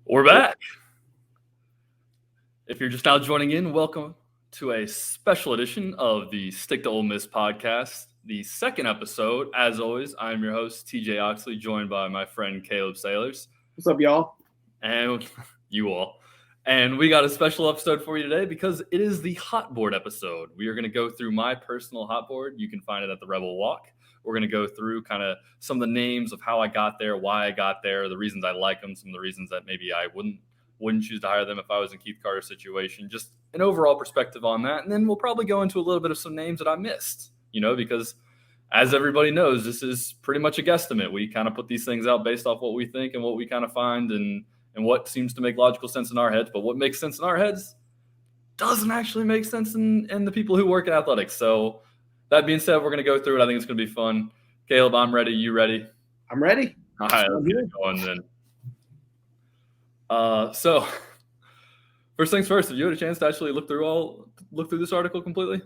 We're back. If you're just now joining in, welcome to a special edition of the Stick-to-Ole Miss Podcast, the second episode. As always, I'm your host, TJ Oxley, joined by my friend Caleb Salers. What's up, y'all? And you all. And we got a special episode for you today because it is the hot board episode. We are going to go through my personal hot board. You can find it at the Rebel Walk. We're going to go through kind of some of the names of how I got there, why I got there, the reasons I like them, some of the reasons that maybe I wouldn't choose to hire them if I was in Keith Carter's situation, just an overall perspective on that. And then we'll probably go into a little bit of some names that I missed, because as everybody knows, this is pretty much a guesstimate. We kind of put these things out based off what we think and what we kind of find and what seems to make logical sense in our heads. But what makes sense in our heads doesn't actually make sense in the people who work in athletics. So that being said, we're going to go through it. I think it's going to be fun. Caleb, I'm ready. You ready? I'm ready. All right, let's get it going then. So first things first, have you had a chance to actually look through this article completely?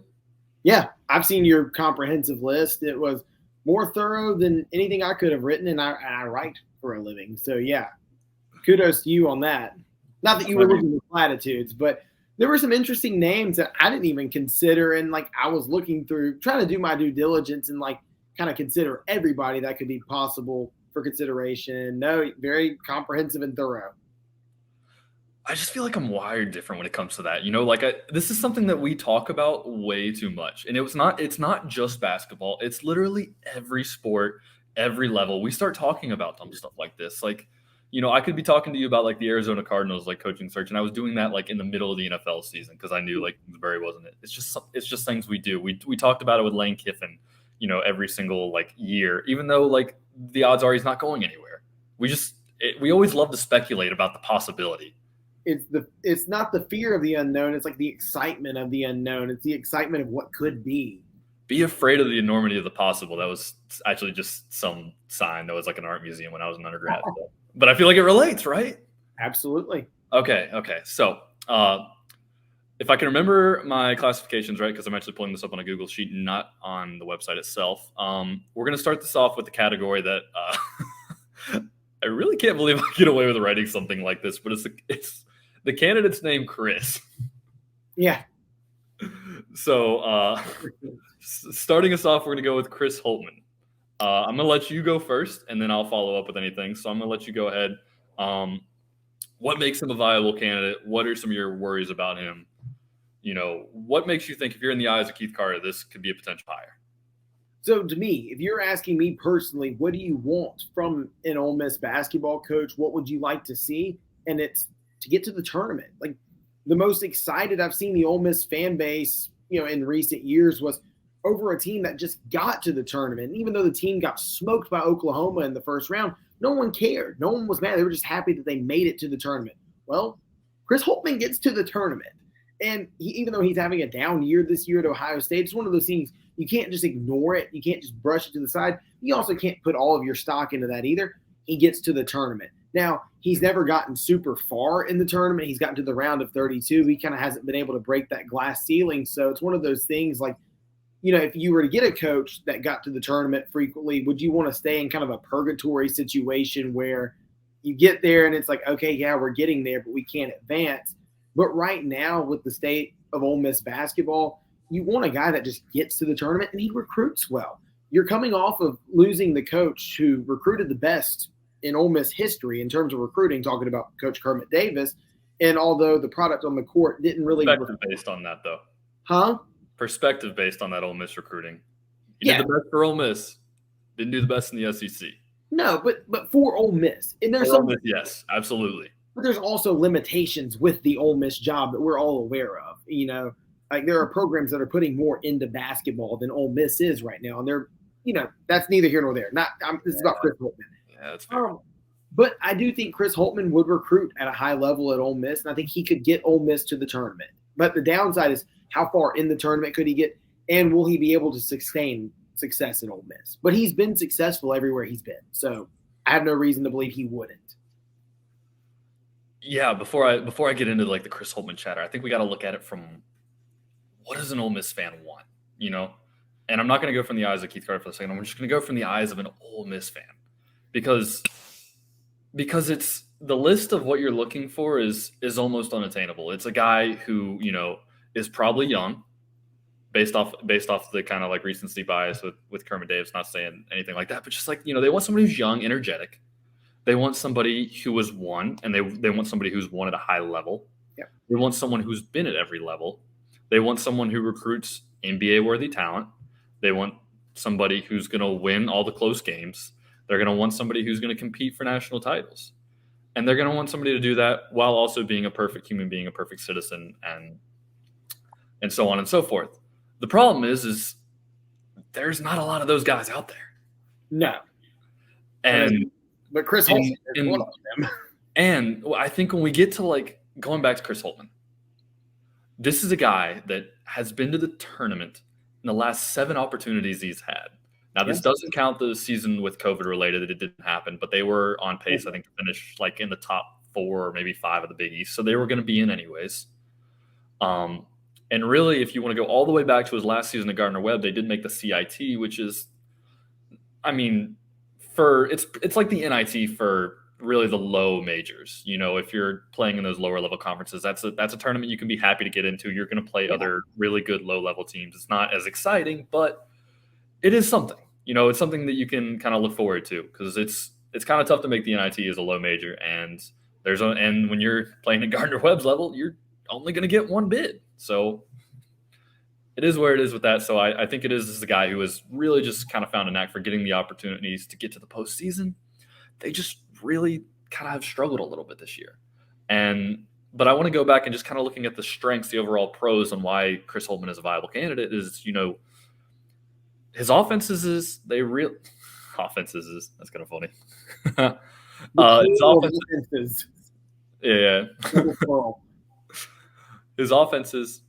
Yeah, I've seen your comprehensive list. It was more thorough than anything I could have written, and I write for a living. So yeah, kudos to you on that. Not that you were looking for platitudes, but there were some interesting names that I didn't even consider, and I was looking through, trying to do my due diligence and kind of consider everybody that could be possible for consideration. No, very comprehensive and thorough. I just feel like I'm wired different when it comes to that. This is something that we talk about way too much. And it's not just basketball. It's literally every sport, every level. We start talking about dumb stuff like this. I could be talking to you about the Arizona Cardinals coaching search, and I was doing that in the middle of the NFL season because I knew Kingsbury wasn't it. It's just things we do. We talked about it with Lane Kiffin, every single year, even though the odds are he's not going anywhere. We always love to speculate about the possibility. It's not the fear of the unknown. It's the excitement of the unknown. It's the excitement of what could be. Be afraid of the enormity of the possible. That was actually just some sign that was an art museum when I was an undergrad. But I feel like it relates, right? Absolutely. Okay. So if I can remember my classifications right, because I'm actually pulling this up on a Google sheet, not on the website itself, we're going to start this off with the category that I really can't believe I get away with writing something like this, but it's the candidate's name, Chris. Yeah. So starting us off, we're going to go with Chris Holtmann. I'm going to let you go first, and then I'll follow up with anything. So I'm going to let you go ahead. What makes him a viable candidate? What are some of your worries about him? What makes you think, if you're in the eyes of Keith Carter, this could be a potential hire? So to me, if you're asking me personally, what do you want from an Ole Miss basketball coach? What would you like to see? And it's to get to the tournament. The most excited I've seen the Ole Miss fan base, in recent years was over a team that just got to the tournament. And even though the team got smoked by Oklahoma in the first round, no one cared. No one was mad. They were just happy that they made it to the tournament. Well, Chris Holtmann gets to the tournament. And even though he's having a down year this year at Ohio State, it's one of those things you can't just ignore it. You can't just brush it to the side. You also can't put all of your stock into that either. He gets to the tournament. Now, he's never gotten super far in the tournament. He's gotten to the round of 32. He kind of hasn't been able to break that glass ceiling. So it's one of those things if you were to get a coach that got to the tournament frequently, would you want to stay in kind of a purgatory situation where you get there and it's okay, yeah, we're getting there, but we can't advance? But right now, with the state of Ole Miss basketball, you want a guy that just gets to the tournament and he recruits well. You're coming off of losing the coach who recruited the best in Ole Miss history in terms of recruiting, talking about Coach Kermit Davis. And although the product on the court didn't really – Perspective based on that, though. Huh? Perspective based on that Ole Miss recruiting. He did the best for Ole Miss. Didn't do the best in the SEC. No, but for Ole Miss. And there's Ole Miss, yes, absolutely. But there's also limitations with the Ole Miss job that we're all aware of. There are programs that are putting more into basketball than Ole Miss is right now. And they're, that's neither here nor there. This is about Chris Holtmann. Yeah, that's fair. But I do think Chris Holtmann would recruit at a high level at Ole Miss, and I think he could get Ole Miss to the tournament. But the downside is how far in the tournament could he get, and will he be able to sustain success at Ole Miss? But he's been successful everywhere he's been, so I have no reason to believe he wouldn't. Yeah, before I get into the Chris Holtmann chatter, I think we got to look at it from what does an Ole Miss fan want, And I'm not going to go from the eyes of Keith Carter for a second. I'm just going to go from the eyes of an Ole Miss fan, because the list of what you're looking for is almost unattainable. It's a guy who, is probably young based off the kind of like recency bias with Kermit Davis, not saying anything like that, but just like, they want somebody who's young, energetic. They want somebody who has won, and they want somebody who's won at a high level. Yeah. They want someone who's been at every level. They want someone who recruits NBA-worthy talent. They want somebody who's going to win all the close games. They're going to want somebody who's going to compete for national titles. And they're going to want somebody to do that while also being a perfect human being, a perfect citizen, and so on and so forth. The problem is there's not a lot of those guys out there. No. But Chris Holtman is one of them. And I think when we get to like going back to Chris Holtman, this is a guy that has been to the tournament in the last 7 opportunities he's had. Now, this doesn't count the season with COVID related that it didn't happen, but they were on pace, I think, to finish like in the top 4 or maybe 5 of the Big East. So they were going to be in anyways. And really, if you want to go all the way back to his last season at Gardner-Webb, they did make the CIT, which is, I mean, it's like the NIT for really the low majors. If you're playing in those lower level conferences, that's a tournament you can be happy to get into. You're going to play other really good low level teams. It's not as exciting, but it is something. It's something that you can kind of look forward to, because it's kind of tough to make the NIT as a low major, and when you're playing at Gardner-Webb's level, you're only going to get one bid. So it is where it is with that. So I think this is a guy who has really just kind of found a knack for getting the opportunities to get to the postseason. They just really kind of have struggled a little bit this year. But I want to go back and just kind of looking at the strengths, the overall pros, and why Chris Holtman is a viable candidate is, his offenses is that's kind of funny. His offenses. Yeah. His offenses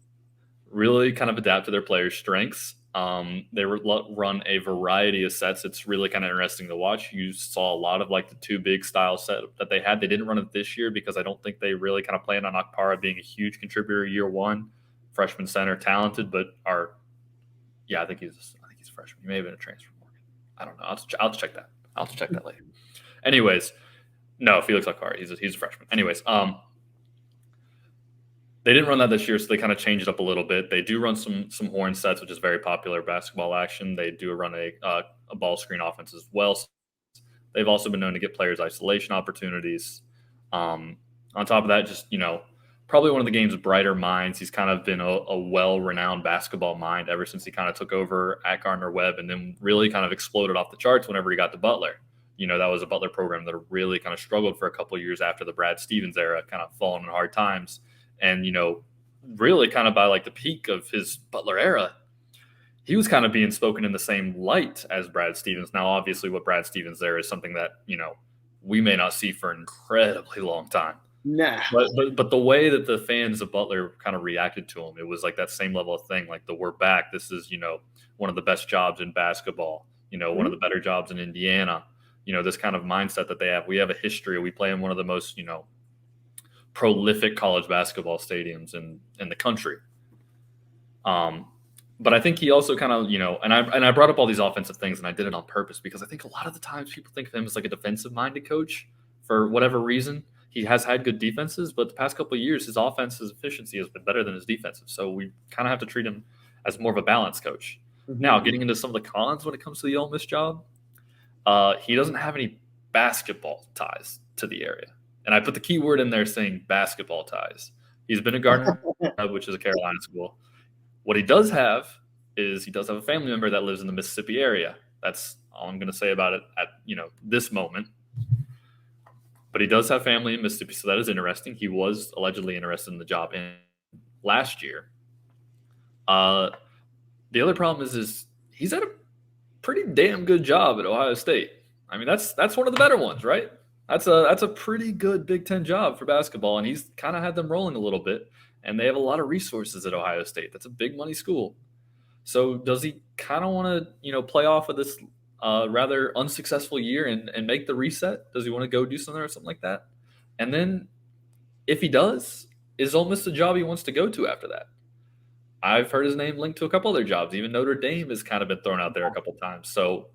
really kind of adapt to their players' strengths. They run a variety of sets. It's really kind of interesting to watch. You saw a lot of like the 2 big style set that they had. They didn't run it this year because I don't think they really kind of planned on Akpara being a huge contributor year 1. Freshman center, talented, but I think he's a freshman. He may have been a transfer. I don't know. I'll check that. I'll check that later. Anyways, no, Felix Akpara. He's a freshman. Anyways, they didn't run that this year, so they kind of changed it up a little bit. They do run some horn sets, which is very popular basketball action. They do run a ball screen offense as well. They've also been known to get players isolation opportunities. On top of that, just, probably one of the game's brighter minds. He's kind of been a well-renowned basketball mind ever since he kind of took over at Gardner-Webb, and then really kind of exploded off the charts whenever he got to Butler. That was a Butler program that really kind of struggled for a couple of years after the Brad Stevens era, kind of falling in hard times. And, really kind of by like the peak of his Butler era, he was kind of being spoken in the same light as Brad Stevens. Now, obviously, what Brad Stevens there is something that, we may not see for an incredibly long time. Nah. But the way that the fans of Butler kind of reacted to him, it was like that same level of thing. Like we're back. This is, one of the best jobs in basketball, one of the better jobs in Indiana, this kind of mindset that they have. We have a history. We play in one of the most, prolific college basketball stadiums in the country. But I think he also kind of, and I brought up all these offensive things, and I did it on purpose because I think a lot of the times people think of him as like a defensive-minded coach for whatever reason. He has had good defenses, but the past couple of years, his offense's efficiency has been better than his defensive. So we kind of have to treat him as more of a balanced coach. Mm-hmm. Now, getting into some of the cons when it comes to the Ole Miss job, he doesn't have any basketball ties to the area. And I put the key word in there saying basketball ties. He's been at Gardner, which is a Carolina school. What he does have is he does have a family member that lives in the Mississippi area. That's all I'm going to say about it at this moment. But he does have family in Mississippi, so that is interesting. He was allegedly interested in the job in last year. The other problem is he's had a pretty damn good job at Ohio State. I mean, that's one of the better ones, right? That's a pretty good Big Ten job for basketball, and he's kind of had them rolling a little bit, and they have a lot of resources at Ohio State. That's a big money school. So does he kind of want to, play off of this rather unsuccessful year and make the reset? Does he want to go do something or something like that? And then if he does, is Ole Miss the job he wants to go to after that? I've heard his name linked to a couple other jobs. Even Notre Dame has kind of been thrown out there a couple times. So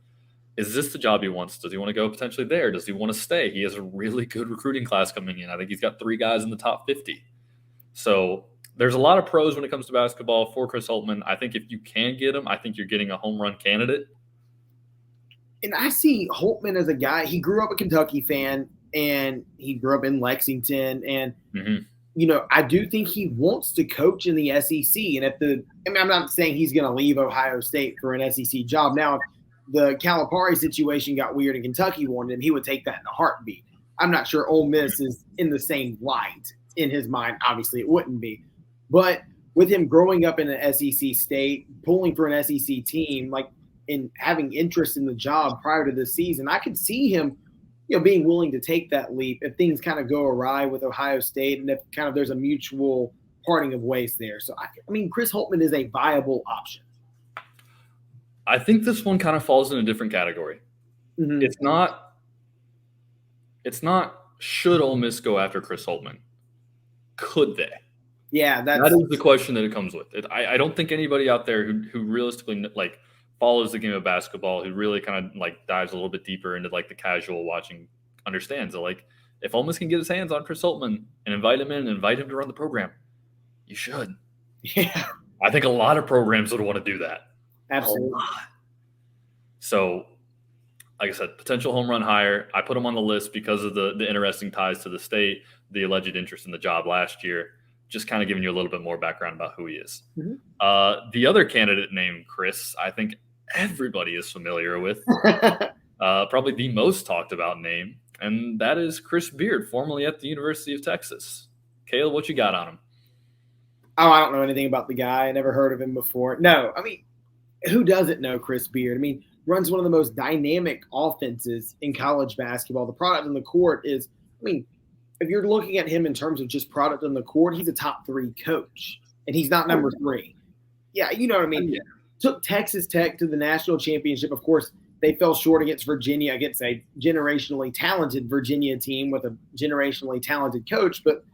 is this the job he wants? Does he want to go potentially there? Does he want to stay? He has a really good recruiting class coming in. I think he's got 3 guys in the top 50. So there's a lot of pros when it comes to basketball for Chris Holtmann. I think if you can get him, I think you're getting a home run candidate. And I see Holtmann as a guy, he grew up a Kentucky fan, and he grew up in Lexington. And, I do think he wants to coach in the SEC. And I'm not saying he's going to leave Ohio State for an SEC job. Now, if the Calipari situation got weird and Kentucky wanted him, he would take that in a heartbeat. I'm not sure Ole Miss is in the same light in his mind. Obviously, it wouldn't be. But with him growing up in an SEC state, pulling for an SEC team, and having interest in the job prior to this season, I could see him, being willing to take that leap if things kind of go awry with Ohio State and if kind of there's a mutual parting of ways there. So, Chris Holtmann is a viable option. I think this one kind of falls in a different category. Mm-hmm. It's not should Ole Miss go after Chris Holtmann? Could they? Yeah, that is the question that it comes with. I don't think anybody out there who realistically follows the game of basketball, who really kind of dives a little bit deeper into the casual watching, understands that if Ole Miss can get his hands on Chris Holtmann and invite him in and invite him to run the program, you should. Yeah, I think a lot of programs would want to do that. Absolutely. So, like I said, potential home run hire. I put him on the list because of the interesting ties to the state, the alleged interest in the job last year. Just kind of giving you a little bit more background about who he is. Mm-hmm. The other candidate named Chris, I think everybody is familiar with, probably the most talked about name, and that is Chris Beard, formerly at the University of Texas. Caleb, what you got on him? Oh, I don't know anything about the guy. I never heard of him before. No, who doesn't know Chris Beard? Runs one of the most dynamic offenses in college basketball. The product on the court is, if you're looking at him in terms of just product on the court, he's a top 3 coach, and he's not number 3. Yeah, you know what I mean? Yeah. Took Texas Tech to the national championship. Of course, they fell short against Virginia, against a generationally talented Virginia team with a generationally talented coach. But,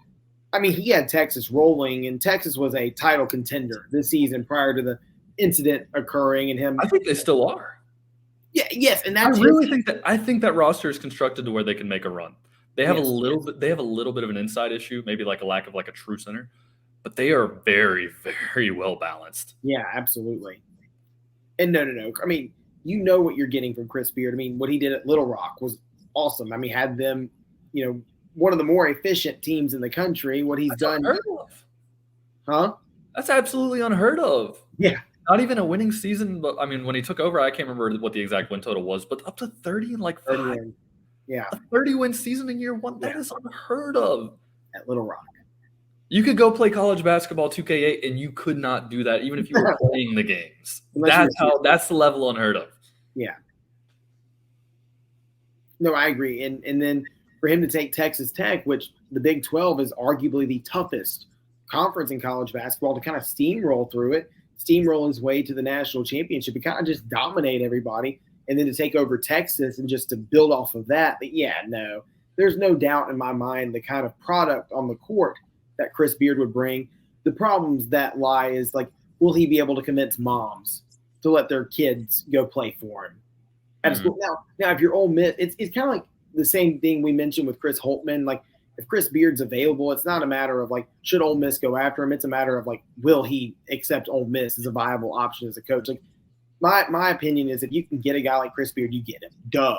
he had Texas rolling, and Texas was a title contender this season prior to the incident occurring and him. I think they still are. Yeah, yes, and that's I think that roster is constructed to where they can make a run. They have a little bit. They have a little bit of an inside issue, maybe a lack of a true center, but they are very, very well balanced. Yeah, absolutely. And no. You know what you're getting from Chris Beard. What he did at Little Rock was awesome. Had them, one of the more efficient teams in the country. What he's done. Unheard of. Huh? That's absolutely unheard of. Yeah. Not even a winning season, but when he took over, I can't remember what the exact win total was, but up to 30 and 5. Yeah. A 30-win season in year 1, that is unheard of. At Little Rock. You could go play college basketball 2K8 and you could not do that even if you were playing the games. That's the level unheard of. Yeah. No, I agree. And then for him to take Texas Tech, which the Big 12 is arguably the toughest conference in college basketball, to kind of steamroll through it, steamroll his way to the national championship, and kind of just dominate everybody, and then to take over Texas and just to build off of that. But yeah, no, there's no doubt in my mind the kind of product on the court that Chris Beard would bring. The problems that lie is will he be able to convince moms to let their kids go play for him at school? Now, if you're Ole Miss, it's kind of like the same thing we mentioned with Chris Holtmann. If Chris Beard's available, it's not a matter of should Ole Miss go after him? It's a matter of will he accept Ole Miss as a viable option as a coach? My opinion is if you can get a guy like Chris Beard, you get him. Duh.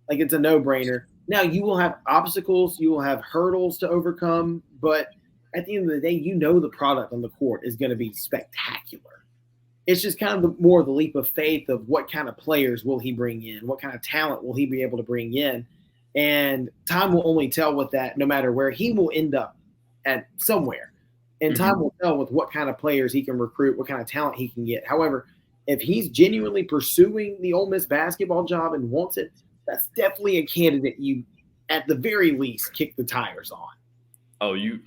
It's a no-brainer. Now, you will have obstacles, you will have hurdles to overcome, but at the end of the day, the product on the court is going to be spectacular. It's just kind of more the leap of faith of what kind of players will he bring in? What kind of talent will he be able to bring in? And time will only tell with that, no matter where he will end up at somewhere. And time will tell with what kind of players he can recruit, what kind of talent he can get. However, if he's genuinely pursuing the Ole Miss basketball job and wants it, that's definitely a candidate you, at the very least, kick the tires on. Oh, you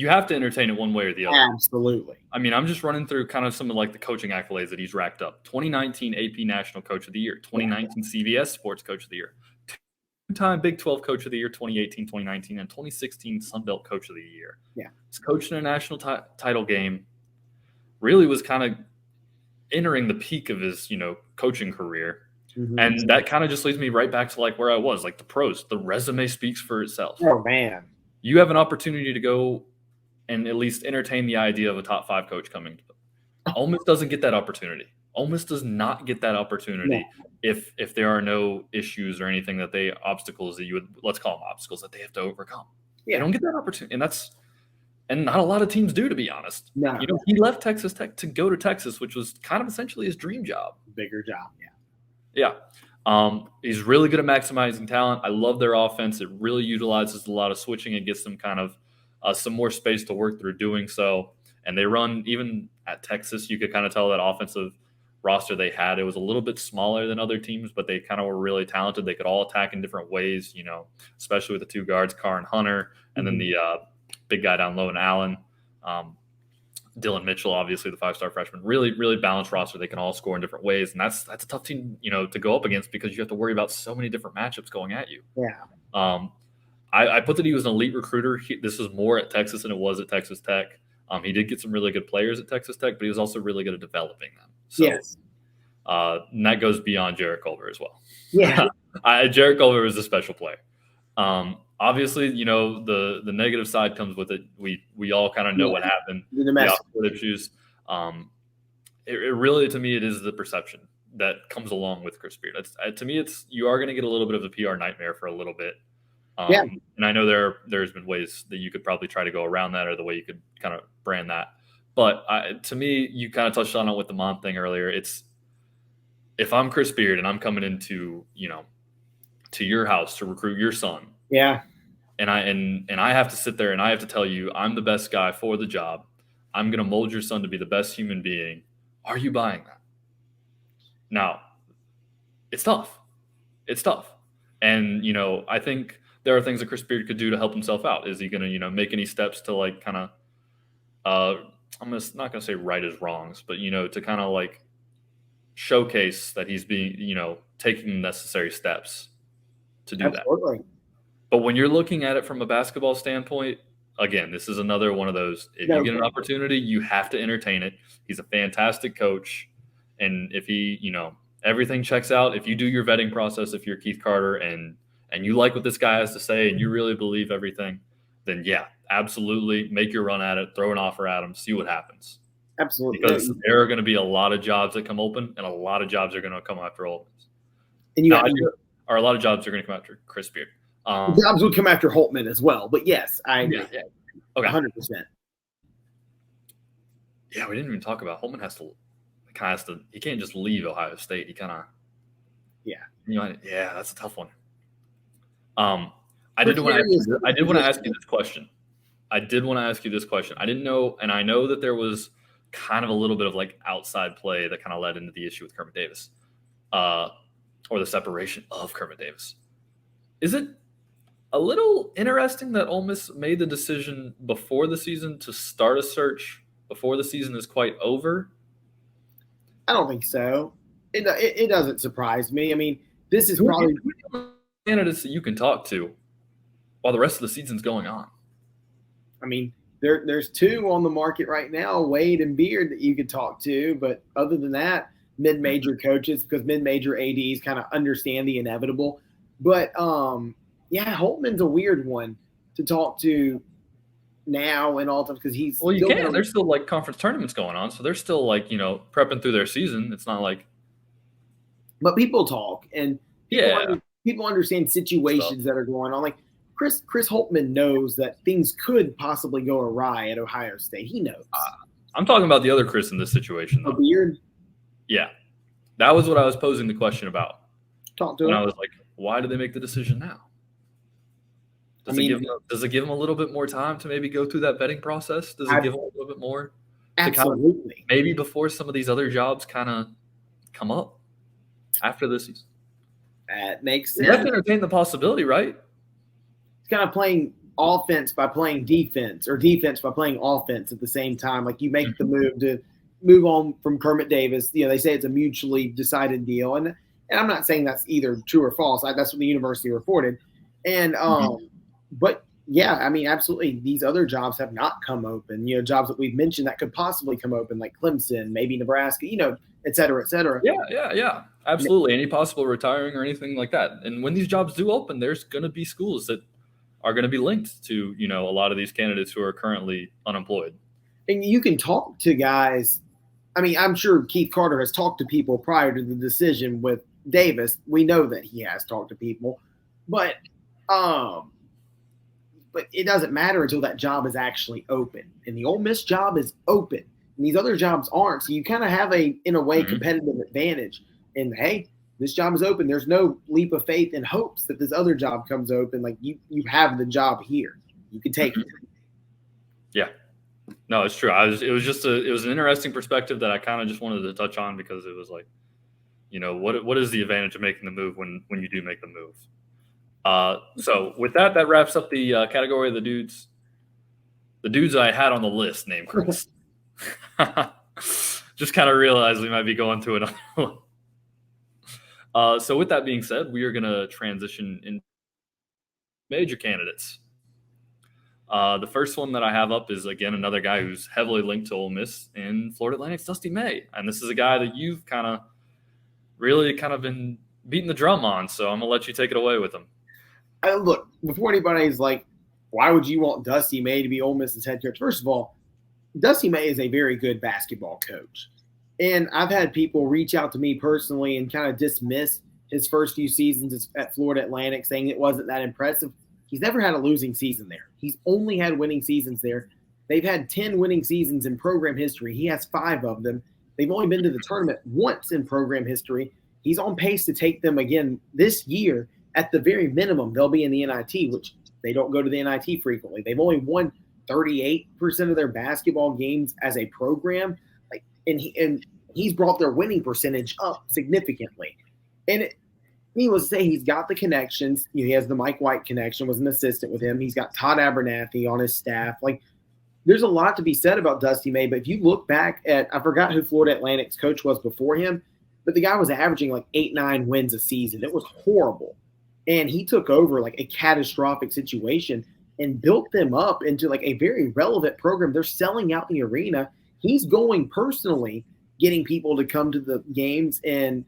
have to entertain it one way or the other. Absolutely. I'm just running through kind of some of the coaching accolades that he's racked up. 2019 AP National Coach of the Year, 2019 CBS Sports Coach of the Year, 2-time Big 12 Coach of the Year, 2018, 2019, and 2016 Sun Belt Coach of the Year. Yeah. He's coached in a national title game. Really was kind of entering the peak of his, coaching career. Mm-hmm. And that kind of just leads me right back to like where I was, like the pros. The resume speaks for itself. Oh, man. You have an opportunity to go and at least entertain the idea of a top 5 coach coming to them. Ole Miss doesn't get that opportunity. Ole Miss does not get that opportunity if there are no issues or anything obstacles that you would, let's call them obstacles that they have to overcome. Yeah. They don't get that opportunity. And not a lot of teams do, to be honest. No. You know, he left Texas Tech to go to Texas, which was kind of essentially his dream job. Bigger job, yeah. He's really good at maximizing talent. I love their offense. It really utilizes a lot of switching. It gets them kind of some more space to work through doing so. And they run, even at Texas, you could kind of tell that offensive roster they had. It was a little bit smaller than other teams, but they kind of were really talented. They could all attack in different ways, you know, especially with the 2 guards, Carr and Hunter, and then the big guy down low in Allen. Dylan Mitchell, obviously the 5-star freshman, really, really balanced roster. They can all score in different ways. And that's a tough team, you know, to go up against because you have to worry about so many different matchups going at you. Yeah. I put that he was an elite recruiter. This was more at Texas than it was at Texas Tech. He did get some really good players at Texas Tech, but he was also really good at developing them. So, yes. And that goes beyond Jarrett Culver as well. Yeah. Jarrett Culver is a special player. Obviously, you know, the negative side comes with it. We all kind of know what happened. The issues. It really, to me, it is the perception that comes along with Chris Beard. To me, you are going to get a little bit of a PR nightmare for a little bit. And I know there's been ways that you could probably try to go around that, or the way you could kind of brand that. But to me, you kind of touched on it with the mom thing earlier. It's, if I'm Chris Beard and I'm coming into, you know, to your house to recruit your son. Yeah. And I have to sit there and I have to tell you, I'm the best guy for the job. I'm going to mold your son to be the best human being. Are you buying that? Now, it's tough. It's tough. And, you know, I think there are things that Chris Beard could do to help himself out. Is he going to, you know, make any steps to like kind of, I'm not going to say right his wrongs, but, you know, to kind of like showcase that he's being, you know, taking the necessary steps to do Absolutely. that. But when you're looking at it from a basketball standpoint, again, this is another one of those, if you get an opportunity, you have to entertain it. He's a fantastic coach. And if he, you know, everything checks out, if you do your vetting process, if you're Keith Carter and you like what this guy has to say and you really believe everything, then yeah, absolutely make your run at it, throw an offer at him, see what happens. Absolutely. Because there are going to be a lot of jobs that come open and a lot of jobs are going to come after Ole Miss. And a lot of jobs are going to come after Chris Beard. Jobs would come after Holtman as well, but yes, I agree. Yeah. Okay. 100%. Yeah, we didn't even talk about Holtman he can't just leave Ohio State. He kind of, that's a tough one. I did want to ask you this question. I didn't know, and I know that there was kind of a little bit of like outside play that kind of led into the issue with Kermit Davis, or the separation of Kermit Davis. Is it a little interesting that Ole Miss made the decision before the season to start a search before the season is quite over? I don't think so. It doesn't surprise me. I mean, this is probably candidates that you can talk to while the rest of the season's going on. I mean, there's 2 on the market right now, Wade and Beard, that you could talk to. But other than that, mid-major coaches, because mid-major ADs kind of understand the inevitable. But, Holtman's a weird one to talk to now and all the time because he's – well, you can. There's still, like, conference tournaments going on, so they're still, like, you know, prepping through their season. It's not like – but people talk, and people understand situations that are going on. Like, Chris Holtman knows that things could possibly go awry at Ohio State. He knows. I'm talking about the other Chris in this situation, though. Beard? Yeah. That was what I was posing the question about. Talk to him. And I was like, why did they make the decision now? Does it give him a little bit more time to maybe go through that vetting process? Does it give him a little bit more? Absolutely. Maybe before some of these other jobs kind of come up after this season. That makes sense. You have to entertain the possibility, right? It's kind of playing offense by playing defense, or defense by playing offense at the same time. Like, you make the move to move on from Kermit Davis. You know, they say it's a mutually decided deal. And I'm not saying that's either true or false. That's what the university reported. And but yeah, I mean, absolutely. These other jobs have not come open, you know, jobs that we've mentioned that could possibly come open, like Clemson, maybe Nebraska, you know, et cetera, et cetera. Yeah. Absolutely. Any possible retiring or anything like that. And when these jobs do open, there's going to be schools that are going to be linked to, a lot of these candidates who are currently unemployed. And you can talk to guys. I mean, I'm sure Keith Carter has talked to people prior to the decision with Davis. We know that he has talked to people, but it doesn't matter until that job is actually open. And the Ole Miss job is open, and these other jobs aren't. So you kind of have in a way, competitive advantage. And hey, this job is open. There's no leap of faith and hopes that this other job comes open. Like you have the job here. You can take it. Yeah. No, it's true. It was an interesting perspective that I kind of just wanted to touch on because it was like, what is the advantage of making the move when you do make the move? So with that wraps up the category of the dudes I had on the list named Chris. Just kind of realized we might be going to another one. So with that being said, we are going to transition in major candidates. The first one that I have up is, again, another guy who's heavily linked to Ole Miss in Florida Atlantic's Dusty May. And this is a guy that you've really been beating the drum on. So I'm going to let you take it away with him. Look, before anybody's like, why would you want Dusty May to be Ole Miss's head coach? First of all, Dusty May is a very good basketball coach. And I've had people reach out to me personally and kind of dismiss his first few seasons at Florida Atlantic, saying it wasn't that impressive. He's never had a losing season there. He's only had winning seasons there. They've had 10 winning seasons in program history. He has 5 of them. They've only been to the tournament once in program history. He's on pace to take them again this year. At the very minimum, they'll be in the NIT, which they don't go to the NIT frequently. They've only won 38% of their basketball games as a program. And he's brought their winning percentage up significantly. And needless to say, he's got the connections. He has the Mike White connection, was an assistant with him. He's got Todd Abernathy on his staff. There's a lot to be said about Dusty May, but if you look back at – I forgot who Florida Atlantic's coach was before him, but the guy was averaging 8-9 wins a season. It was horrible. And he took over a catastrophic situation and built them up into a very relevant program. They're selling out the arena. He's going personally, getting people to come to the games. And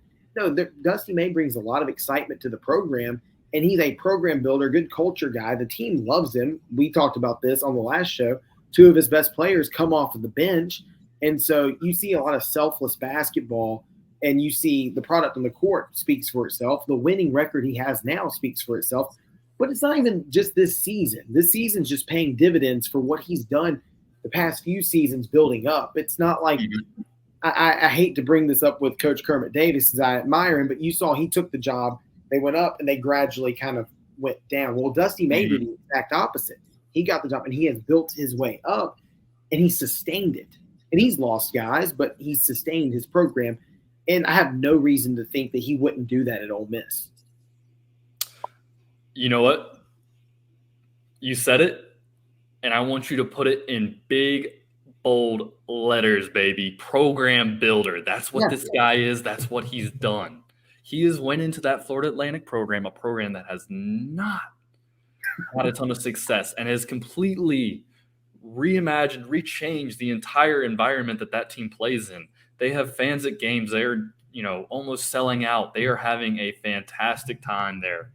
Dusty May brings a lot of excitement to the program, and he's a program builder, good culture guy. The team loves him. We talked about this on the last show. 2 of his best players come off of the bench. And so you see a lot of selfless basketball, and you see the product on the court speaks for itself. The winning record he has now speaks for itself. But it's not even just this season. This season's just paying dividends for what he's done the past few seasons building up. It's not like I hate to bring this up with Coach Kermit Davis, as I admire him, but you saw he took the job. They went up, and they gradually kind of went down. Well, Dusty May did the exact opposite. He got the job, and he has built his way up, and he sustained it. And he's lost guys, but he's sustained his program. And I have no reason to think that he wouldn't do that at Ole Miss. You know what? You said it, and I want you to put it in big, bold letters, baby. Program builder. That's what this guy is. That's what he's done. He has went into that Florida Atlantic program, a program that has not had a ton of success, and has completely reimagined, rechanged the entire environment that team plays in. They have fans at games. They're, almost selling out. They are having a fantastic time there.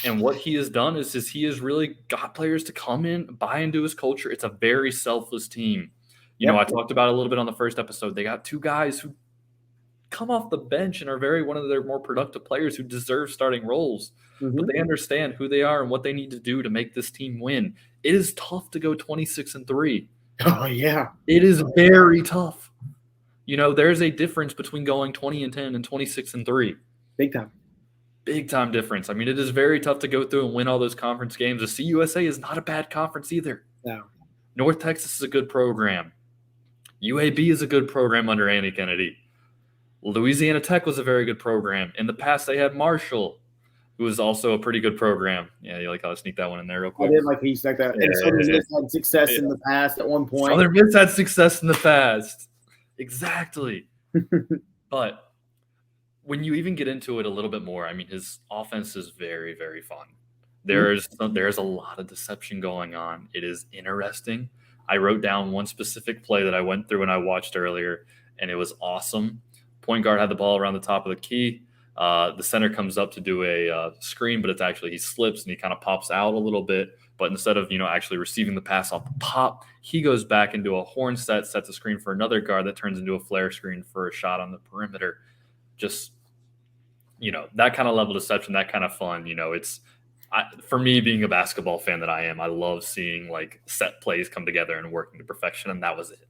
And what he has done is he has really got players to come in, buy into his culture. It's a very selfless team. I talked about it a little bit on the first episode. They got 2 guys who come off the bench and are one of their more productive players who deserve starting roles. But they understand who they are and what they need to do to make this team win. It is tough to go 26-3. Oh, yeah. It is very tough. There's a difference between going 20-10 and 26-3. Big time. Big time difference. I mean, it is very tough to go through and win all those conference games. The CUSA is not a bad conference either. No. North Texas is a good program. UAB is a good program under Andy Kennedy. Louisiana Tech was a very good program. In the past, they had Marshall, who was also a pretty good program. Yeah, you like how I sneak that one in there real quick? I did like he stuck that. And Southern Miss had success in the past at one point. Southern Miss had success in the past. Exactly. But when you even get into it a little bit more, I mean, his offense is very, very fun. There's a lot of deception going on. It is interesting. I wrote down one specific play that I went through and I watched earlier, and it was awesome. Point guard had the ball around the top of the key. The center comes up to do a screen, but it's actually he slips and he kind of pops out a little bit. But instead of actually receiving the pass off the pop, he goes back into a horn sets a screen for another guard that turns into a flare screen for a shot on the perimeter. Just that kind of level of deception, that kind of fun. For me, being a basketball fan that I am, I love seeing like set plays come together and working to perfection, and that was it.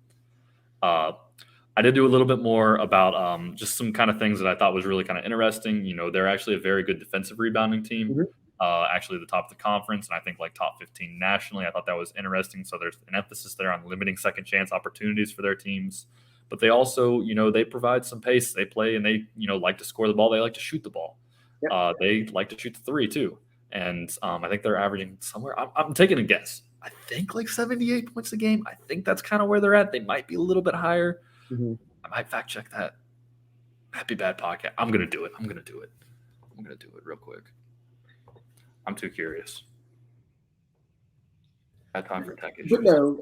I did do a little bit more about just some kind of things that I thought was really kind of interesting. They're actually a very good defensive rebounding team, actually the top of the conference, and I think like top 15 nationally. I thought that was interesting. So there's an emphasis there on limiting second chance opportunities for their teams. But they also, they provide some pace. They play and they, like to score the ball. They like to shoot the ball. Yep. They like to shoot the three too. And I think they're averaging somewhere. I'm taking a guess. I think like 78 points a game. I think that's kind of where they're at. They might be a little bit higher. Mm-hmm. I might fact check that. Happy Bad Podcast. I'm going to do it. I'm going to do it real quick. I'm too curious. Bad time for tech issues.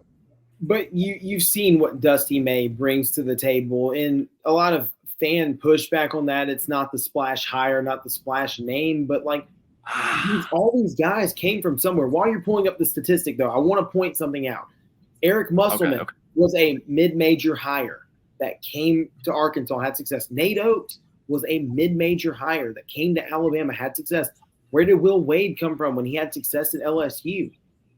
But you've seen what Dusty May brings to the table, and a lot of fan pushback on that. It's not the splash hire, not the splash name, but like all these guys came from somewhere. While you're pulling up the statistic, though, I want to point something out. Eric Musselman was a mid-major hire that came to Arkansas, had success. Nate Oates was a mid-major hire that came to Alabama, had success. Where did Will Wade come from when he had success at LSU?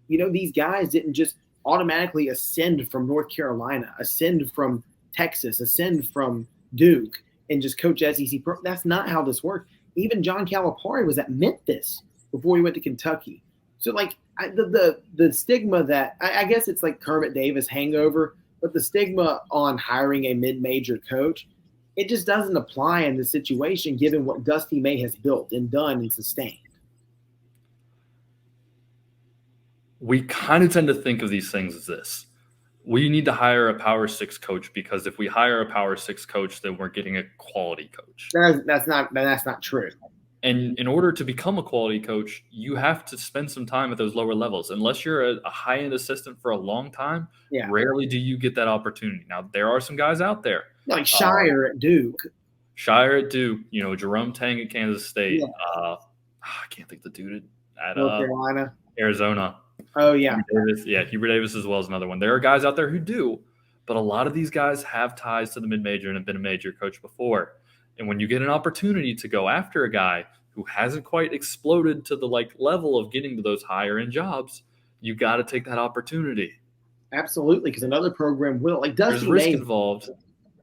These guys didn't just automatically ascend from North Carolina, ascend from Texas, ascend from Duke, and just coach SEC pro. That's not how this works. Even John Calipari was at Memphis before he went to Kentucky. So, like, the stigma that I guess it's like Kermit Davis hangover, but the stigma on hiring a mid-major coach, it just doesn't apply in this situation given what Dusty May has built and done and sustained. We kind of tend to think of these things as this. We need to hire a Power 6 coach because if we hire a Power 6 coach, then we're getting a quality coach. That's not true. And in order to become a quality coach, you have to spend some time at those lower levels. Unless you're a high-end assistant for a long time, rarely do you get that opportunity. Now, there are some guys out there. Like Shire at Duke. Jerome Tang at Kansas State. Yeah. I can't think the dude at North Carolina. Arizona. Oh, yeah. Hubert Davis as well as another one. There are guys out there who do, but a lot of these guys have ties to the mid-major and have been a major coach before. And when you get an opportunity to go after a guy who hasn't quite exploded to the level of getting to those higher-end jobs, you got to take that opportunity. Absolutely, because another program will. There's risk involved.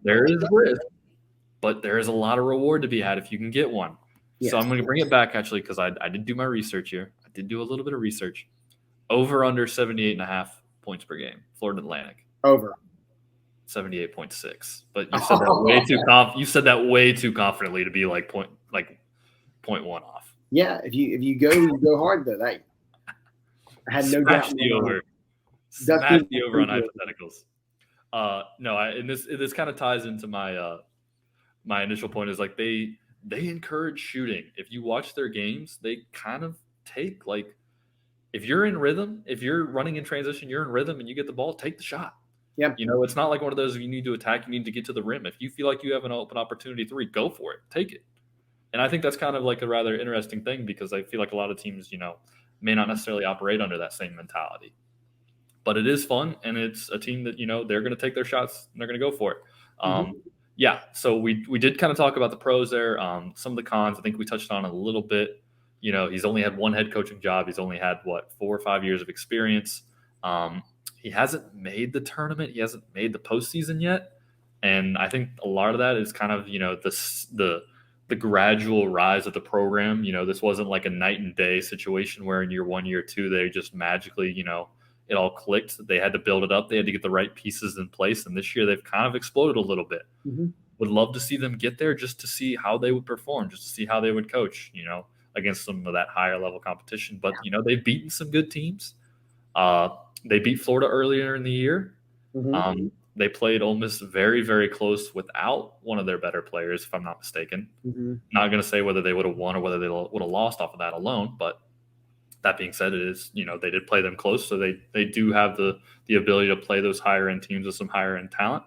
There is risk, but there is a lot of reward to be had if you can get one. Yes. So I'm going to bring it back, actually, because I did do my research here. I did do a little bit of research. Over under 78.5 points per game. Florida Atlantic. Over. 78.6. But you said that way too you said that way too confidently to be .1 off. Yeah, if you go hard though. I had no doubt. Smash the over on hypotheticals. And this kind of ties into my my initial point is they encourage shooting. If you watch their games, they kind of take if you're in rhythm, if you're running in transition, you're in rhythm and you get the ball, take the shot. Yeah. It's not like one of those, if you need to attack, you need to get to the rim. If you feel like you have an open opportunity three, go for it. Take it. And I think that's kind of a rather interesting thing because I feel like a lot of teams, may not necessarily operate under that same mentality. But it is fun, and it's a team that, they're going to take their shots and they're going to go for it. So we did kind of talk about the pros there. Some of the cons, I think we touched on a little bit. He's only had one head coaching job. He's only had, 4 or 5 years of experience. He hasn't made the tournament. He hasn't made the postseason yet. And I think a lot of that is kind of, the gradual rise of the program. This wasn't like a night and day situation where in year 1, year 2, they just magically, it all clicked. They had to build it up. They had to get the right pieces in place. And this year they've kind of exploded a little bit. Mm-hmm. Would love to see them get there just to see how they would perform, just to see how they would coach, against some of that higher level competition. But, they've beaten some good teams. They beat Florida earlier in the year. Mm-hmm. They played Ole Miss very, very close without one of their better players, if I'm not mistaken. Mm-hmm. Not going to say whether they would have won or whether they would have lost off of that alone. But that being said, it is, they did play them close. So they do have the ability to play those higher end teams with some higher end talent.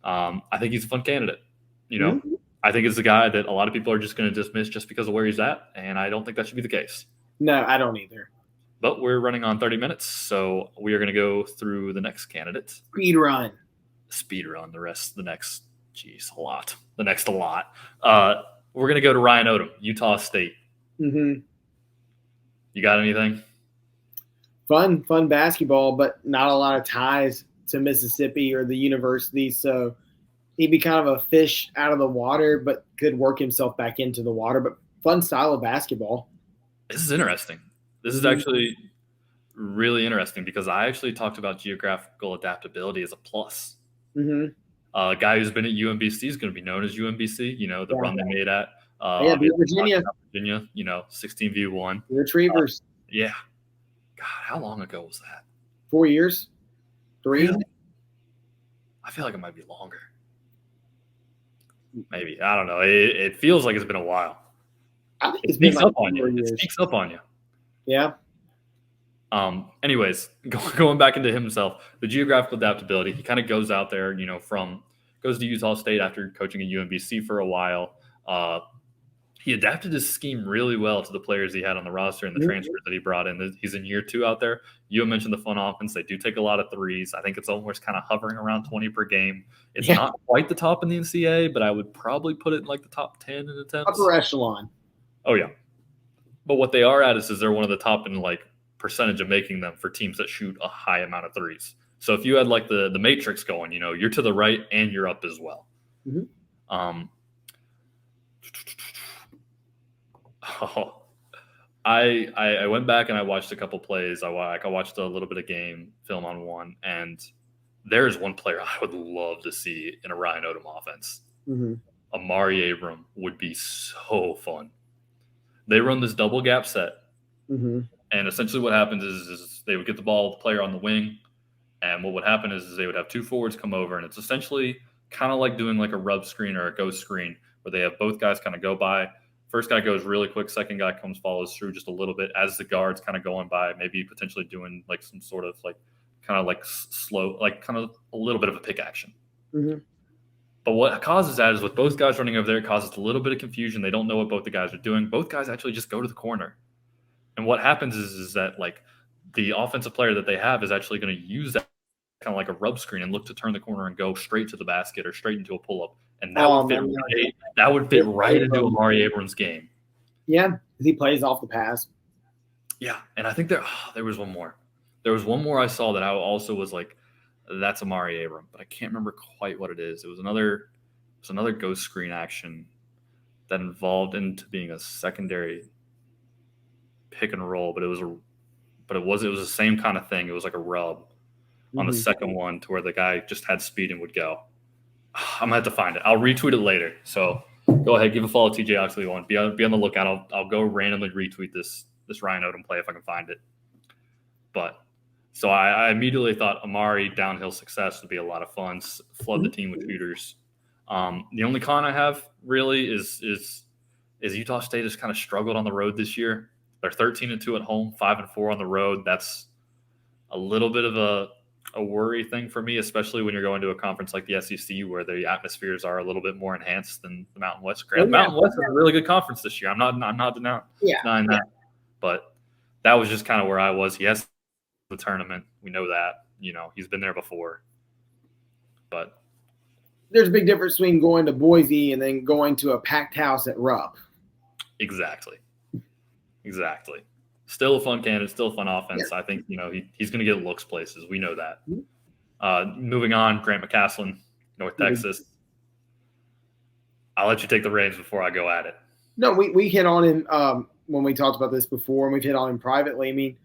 I think he's a fun candidate. You know, I think it's a guy that a lot of people are just going to dismiss just because of where he's at, and I don't think that should be the case. No, I don't either. But we're running on 30 minutes, so we are going to go through the next candidate. Speed run. The next a lot. We're going to go to Ryan Odom, Utah State. Mm-hmm. You got anything? Fun basketball, but not a lot of ties to Mississippi or the university. So he'd be kind of a fish out of the water, but could work himself back into the water. But fun style of basketball. This is interesting. This is actually really interesting because I actually talked about geographical adaptability as a plus. Mm-hmm. A guy who's been at UMBC is going to be known as UMBC. The run they made at Virginia. 16v1. Retrievers. Yeah. God, how long ago was that? 4 years? 3? Really? I feel like it might be longer. Maybe. I don't know. It feels like it's been a while. I think it sneaks up on you. It sneaks up on you. Yeah. Anyways, going back into himself, the geographical adaptability, he kind of goes out there, goes to Utah State after coaching at UMBC for a while. He adapted his scheme really well to the players he had on the roster and the transfers that he brought in. He's in year 2 out there. You mentioned the fun offense. They do take a lot of threes. I think it's almost kind of hovering around 20 per game. It's not quite the top in the NCAA, but I would probably put it in like the top 10 in attempts. Upper echelon. Oh, yeah. But what they are at is they're one of the top in like percentage of making them for teams that shoot a high amount of threes. So if you had like the matrix going, you're to the right and you're up as well. Mm-hmm. I went back and I watched a couple plays. I watched a little bit of game film on one, and there is one player I would love to see in a Ryan Odom offense. Mm-hmm. Amari Abram would be so fun. They run this double gap set, mm-hmm. and essentially what happens is they would get the ball, the player on the wing, and what would happen is they would have 2 forwards come over, and it's essentially kind of like doing like a rub screen or a ghost screen where they have both guys kind of go by. First guy goes really quick. Second guy follows through just a little bit as the guard's kind of going by, maybe potentially doing like some sort of like kind of like slow, like kind of a little bit of a pick action. Mm-hmm. But what causes that is with both guys running over there, it causes a little bit of confusion. They don't know what both the guys are doing. Both guys actually just go to the corner. And what happens is that like the offensive player that they have is actually going to use that kind of like a rub screen and look to turn the corner and go straight to the basket or straight into a pull-up. And that would fit right into Amari Abrams' game. Yeah, he plays off the pass. Yeah, and I think there was one more. There was one more I saw that I also was like, that's Amari Abram, but I can't remember quite what it is. It was another ghost screen action that involved into being a secondary pick and roll, but it was the same kind of thing. It was like a rub on the second one to where the guy just had speed and would go. I'm gonna have to find it. I'll retweet it later. So go ahead, give a follow to TJ Oxley one. Be on the lookout. I'll go randomly retweet this Ryan Odom play if I can find it. But so I immediately thought Amari downhill success would be a lot of fun. Flood the team with shooters. The only con I have really is Utah State has kind of struggled on the road this year. They're 13-2 at home, 5-4 on the road. That's a little bit of a worry thing for me, especially when you're going to a conference like the SEC where the atmospheres are a little bit more enhanced than the Mountain West. Mountain West is a really good conference this year. I'm not denying that. But that was just kind of where I was. He has the tournament. We know that. He's been there before. But there's a big difference between going to Boise and then going to a packed house at Rupp. Exactly. Still a fun candidate, still a fun offense. Yeah. I think, he's going to get looks places. We know that. Moving on, Grant McCasland, North Texas. I'll let you take the reins before I go at it. No, we hit on him when we talked about this before, and we've hit on him privately. I mean,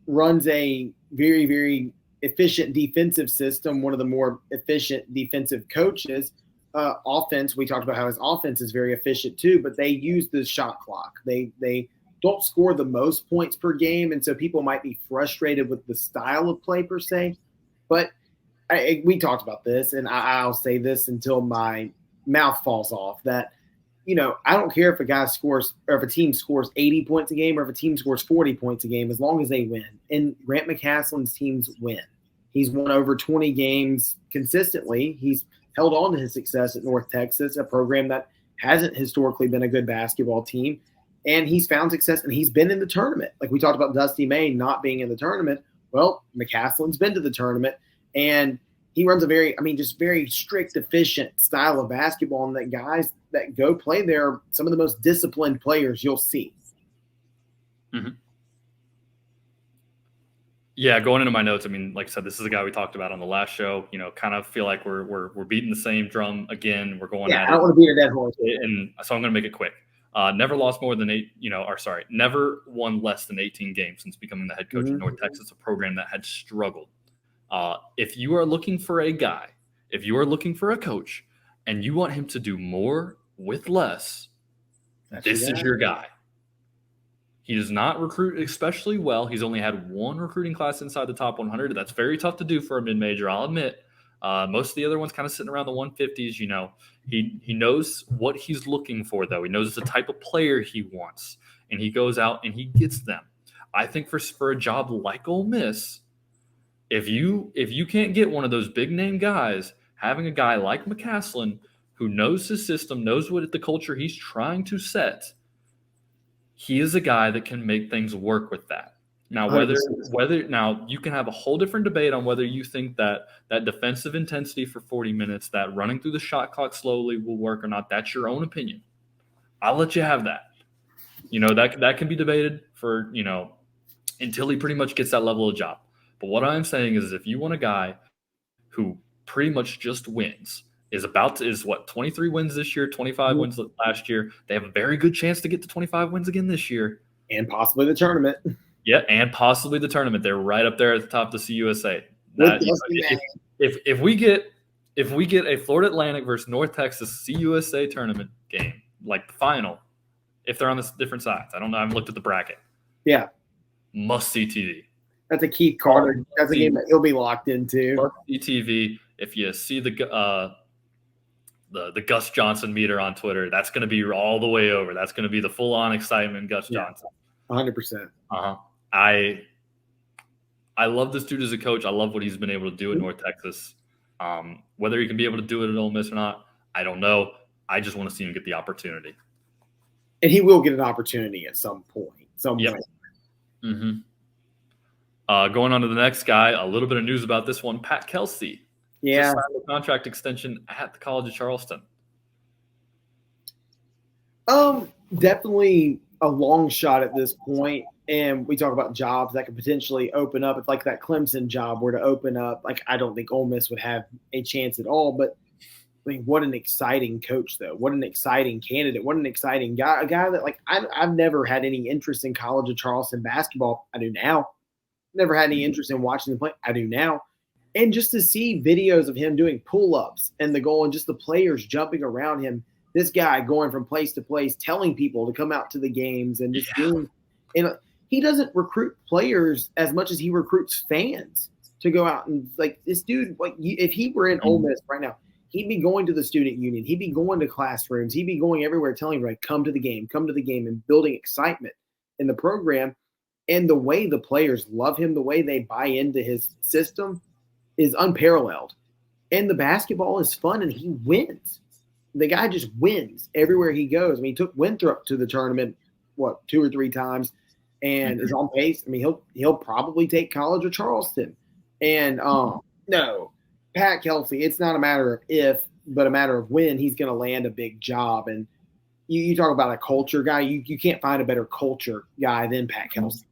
runs a very, very efficient defensive system, one of the more efficient defensive coaches. Offense, we talked about how his offense is very efficient too, but they use the shot clock. They don't score the most points per game, and so people might be frustrated with the style of play per se. But we talked about this, and I'll say this until my mouth falls off, that, I don't care if a guy scores or if a team scores 80 points a game or if a team scores 40 points a game, as long as they win. And Grant McCasland's teams win. He's won over 20 games consistently. He's held on to his success at North Texas, a program that hasn't historically been a good basketball team. And he's found success, and he's been in the tournament. Like we talked about Dusty May not being in the tournament. Well, McCaslin's been to the tournament, and he runs a very strict, efficient style of basketball, and that guys that go play there are some of the most disciplined players you'll see. Mm-hmm. Yeah, going into my notes, I mean, like I said, this is a guy we talked about on the last show. Kind of feel like we're beating the same drum again. We're going at it. I don't want to beat a dead horse. And so I'm going to make it quick. Never lost more than never won less than 18 games since becoming the head coach of North Texas, a program that had struggled. If you are looking for a guy, if you are looking for a coach, and you want him to do more with less, this is your guy. He does not recruit especially well. He's only had one recruiting class inside the top 100. That's very tough to do for a mid-major, I'll admit. Most of the other ones kind of sitting around the 150s. He knows what he's looking for, though. He knows the type of player he wants, and he goes out and he gets them. I think for a job like Ole Miss, if you can't get one of those big-name guys, having a guy like McCaslin who knows his system, knows what the culture he's trying to set, he is a guy that can make things work with that. Now, now you can have a whole different debate on whether you think that defensive intensity for 40 minutes, that running through the shot clock slowly will work or not. That's your own opinion. I'll let you have that. That can be debated for, until he pretty much gets that level of job. But what I'm saying is if you want a guy who pretty much just wins, is 23 wins this year, 25 wins last year. They have a very good chance to get to 25 wins again this year. And possibly the tournament. Yeah, and possibly the tournament. They're right up there at the top of the CUSA. If we get a Florida Atlantic versus North Texas CUSA tournament game, like the final, if they're on the different sides, I don't know. I haven't looked at the bracket. Yeah. Must see TV. That's a Keith Carter. That's a game that he'll be locked into. Must see TV. If you see the Gus Johnson meter on Twitter, that's going to be all the way over. That's going to be the full-on excitement, Gus Johnson. 100%. I love this dude as a coach. I love what he's been able to do in North Texas. Whether he can be able to do it at Ole Miss or not, I don't know. I just want to see him get the opportunity. And he will get an opportunity at some point. Mm-hmm. Going on to the next guy, a little bit of news about this one. Pat Kelsey. Yeah. Just signed a contract extension at the College of Charleston. Definitely a long shot at this point. And we talk about jobs that could potentially open up. If like that Clemson job were to open up, like I don't think Ole Miss would have a chance at all. But I mean, what an exciting coach, though. What an exciting candidate. What an exciting guy. A guy that like I've never had any interest in College of Charleston basketball. I do now. Never had any interest in watching them play. I do now. And just to see videos of him doing pull-ups and the goal and just the players jumping around him, this guy going from place to place, telling people to come out to the games and just doing – and he doesn't recruit players as much as he recruits fans to go out and – like this dude, like if he were in Ole Miss right now, he'd be going to the student union. He'd be going to classrooms. He'd be going everywhere telling everybody, come to the game, and building excitement in the program. And the way the players love him, the way they buy into his system is unparalleled. And the basketball is fun, and he wins. The guy just wins everywhere he goes. I mean, he took Winthrop to the tournament, 2 or 3 times, and is on pace. I mean, he'll probably take College of Charleston. And no, Pat Kelsey, it's not a matter of if, but a matter of when he's going to land a big job. And you talk about a culture guy. You can't find a better culture guy than Pat Kelsey.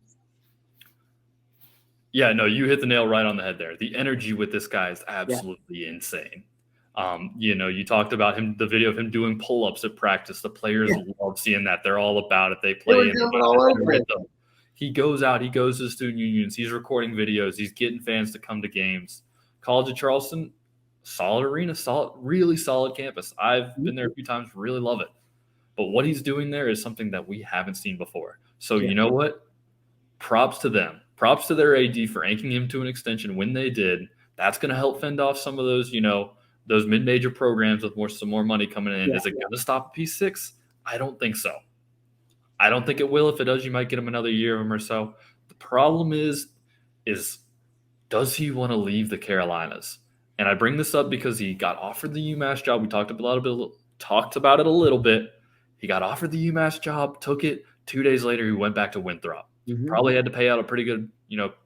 Yeah, no, you hit the nail right on the head there. The energy with this guy is absolutely insane. You talked about him, the video of him doing pull-ups at practice. The players love seeing that. They're all about it. They play. He goes out. He goes to student unions. He's recording videos. He's getting fans to come to games. College of Charleston, solid arena, really solid campus. I've been there a few times. Really love it. But what he's doing there is something that we haven't seen before. So you know what? Props to them. Props to their AD for anchoring him to an extension when they did. That's going to help fend off some of those, those mid-major programs with some more money coming in. Is it going to stop P6? I don't think so. I don't think it will. If it does, you might get him another year of him or so. The problem is does he want to leave the Carolinas? And I bring this up because he got offered the UMass job. We talked about it a little bit. He got offered the UMass job, took it. 2 days later, he went back to Winthrop. Mm-hmm. Probably had to pay out a pretty good,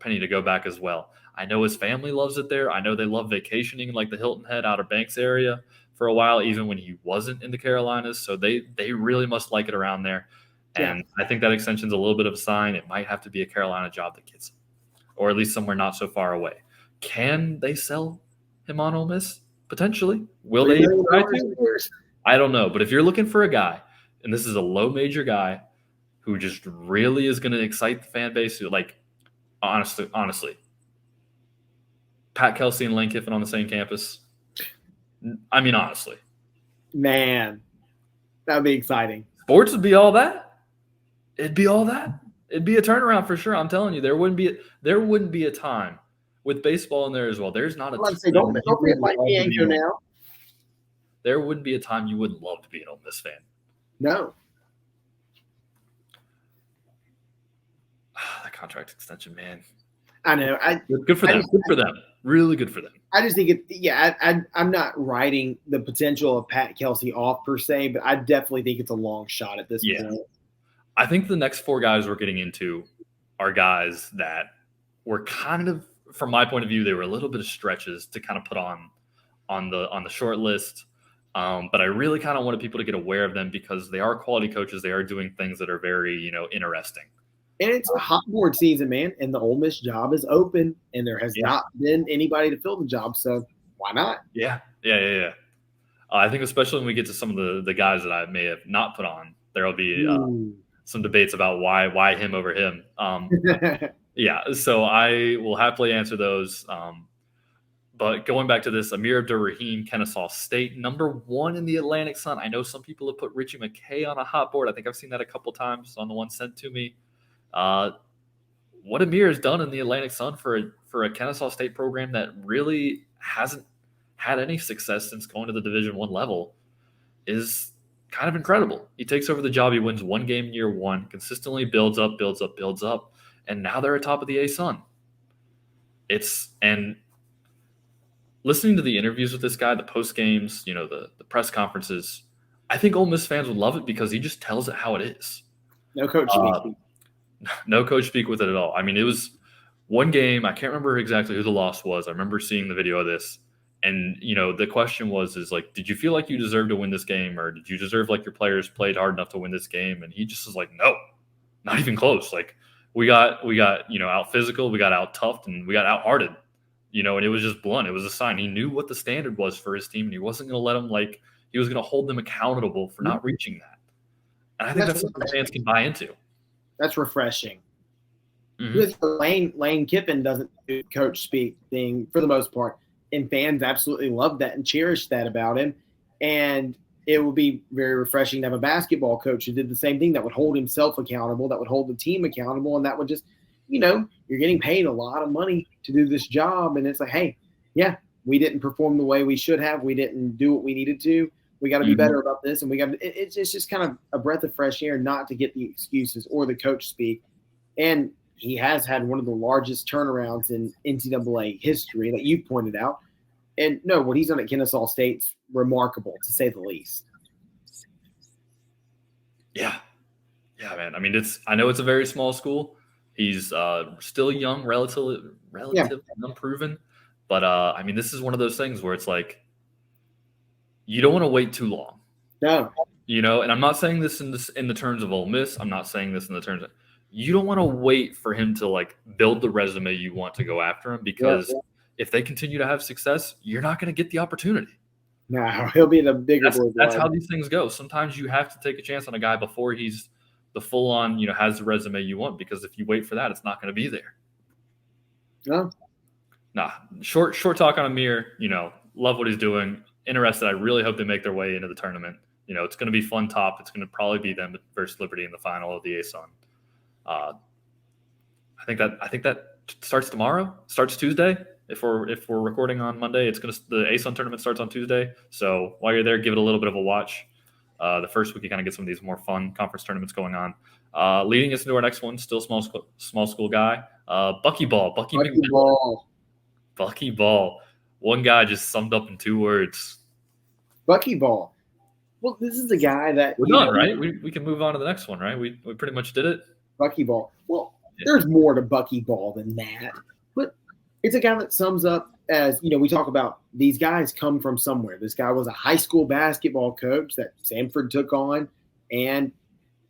penny to go back as well. I know his family loves it there. I know they love vacationing in like the Hilton Head, Outer Banks area for a while, even when he wasn't in the Carolinas. So they really must like it around there. And I think that extension's a little bit of a sign. It might have to be a Carolina job that gets him, or at least somewhere not so far away. Can they sell him on Ole Miss? Potentially. Will they try to? I don't know. But if you're looking for a guy, and this is a low major guy who just really is going to excite the fan base, like honestly, Pat Kelsey and Lane Kiffin on the same campus. I mean, honestly. Man, that would be exciting. Sports would be all that. It'd be all that. It'd be a turnaround for sure. I'm telling you, there wouldn't be a time with baseball in there as well. There's not a time. Don't forget Mike Bianco now. There wouldn't be a time you wouldn't love to be an Ole Miss fan. No. That contract extension, man. I know. Good for them. Good for them. Really good for them. I just think I'm not writing the potential of Pat Kelsey off per se, but I definitely think it's a long shot at this point. I think the next 4 guys we're getting into are guys that were kind of, from my point of view, they were a little bit of stretches to kind of put on the short list. But I really kind of wanted people to get aware of them because they are quality coaches. They are doing things that are very, interesting. And it's a hot board season, man. And the Ole Miss job is open, and there has not been anybody to fill the job. So why not? Yeah. I think especially when we get to some of the guys that I may have not put on, there will be some debates about why him over him. So I will happily answer those. But going back to this, Amir Abdur-Rahim, Kennesaw State, number 1 in the Atlantic Sun. I know some people have put Richie McKay on a hot board. I think I've seen that a couple times on the one sent to me. What Amir has done in the Atlantic Sun for a Kennesaw State program that really hasn't had any success since going to the Division I level is kind of incredible. He takes over the job. He wins 1 game in year 1, consistently builds up, and now they're atop of the A-Sun. And listening to the interviews with this guy, the post games, the press conferences, I think Ole Miss fans would love it because he just tells it how it is. No coach speak. No coach speak with it at all. I mean, it was one game. I can't remember exactly who the loss was. I remember seeing the video of this. And, the question is like, did you feel like you deserved to win this game? Or did you deserve like your players played hard enough to win this game? And he just was like, no, not even close. Like we got, out physical, we got out toughed, and we got out hearted, and it was just blunt. It was a sign. He knew what the standard was for his team, and he wasn't going to let them he was going to hold them accountable for not reaching that. And I think that's something fans can buy into. That's refreshing. Mm-hmm. Lane Kiffin doesn't do coach speak thing for the most part. And fans absolutely love that and cherish that about him. And it would be very refreshing to have a basketball coach who did the same thing, that would hold himself accountable, that would hold the team accountable, and that would just, you're getting paid a lot of money to do this job. And it's like, hey, we didn't perform the way we should have. We didn't do what we needed to. We got to be better about this. And it's just kind of a breath of fresh air not to get the excuses or the coach speak. And he has had one of the largest turnarounds in NCAA history that you pointed out. And no, what he's done at Kennesaw State's remarkable, to say the least. Yeah, man. I mean, I know it's a very small school. He's still young, relatively unproven. But, I mean, this is one of those things where it's like, you don't want to wait too long. No. And I'm not saying this in the terms of Ole Miss. I'm not saying this in the terms of – you don't want to wait for him to, build the resume you want to go after him, because if they continue to have success, you're not going to get the opportunity. No, he'll be the bigger boy. That's how these things go. Sometimes you have to take a chance on a guy before he's the full-on, has the resume you want, because if you wait for that, it's not going to be there. No. Nah. Short talk on Amir. Love what he's doing. Interested. I really hope they make their way into the tournament. It's going to be fun top. It's going to probably be them versus Liberty in the final of the A-Sun. I think that starts tomorrow. Starts Tuesday. If we're recording on Monday, the A-Sun tournament starts on Tuesday. So while you're there, give it a little bit of a watch. The first week you kind of get some of these more fun conference tournaments going on. Leading us into our next one, still small school guy, Bucky Ball. Bucky Ball. One guy just summed up in 2 words. Buckyball. Well, this is a guy that we're done, right? We can move on to the next one, right? We pretty much did it. Buckyball. Well, there's more to Buckyball than that, but it's a guy that sums up as, we talk about these guys come from somewhere. This guy was a high school basketball coach that Samford took on, and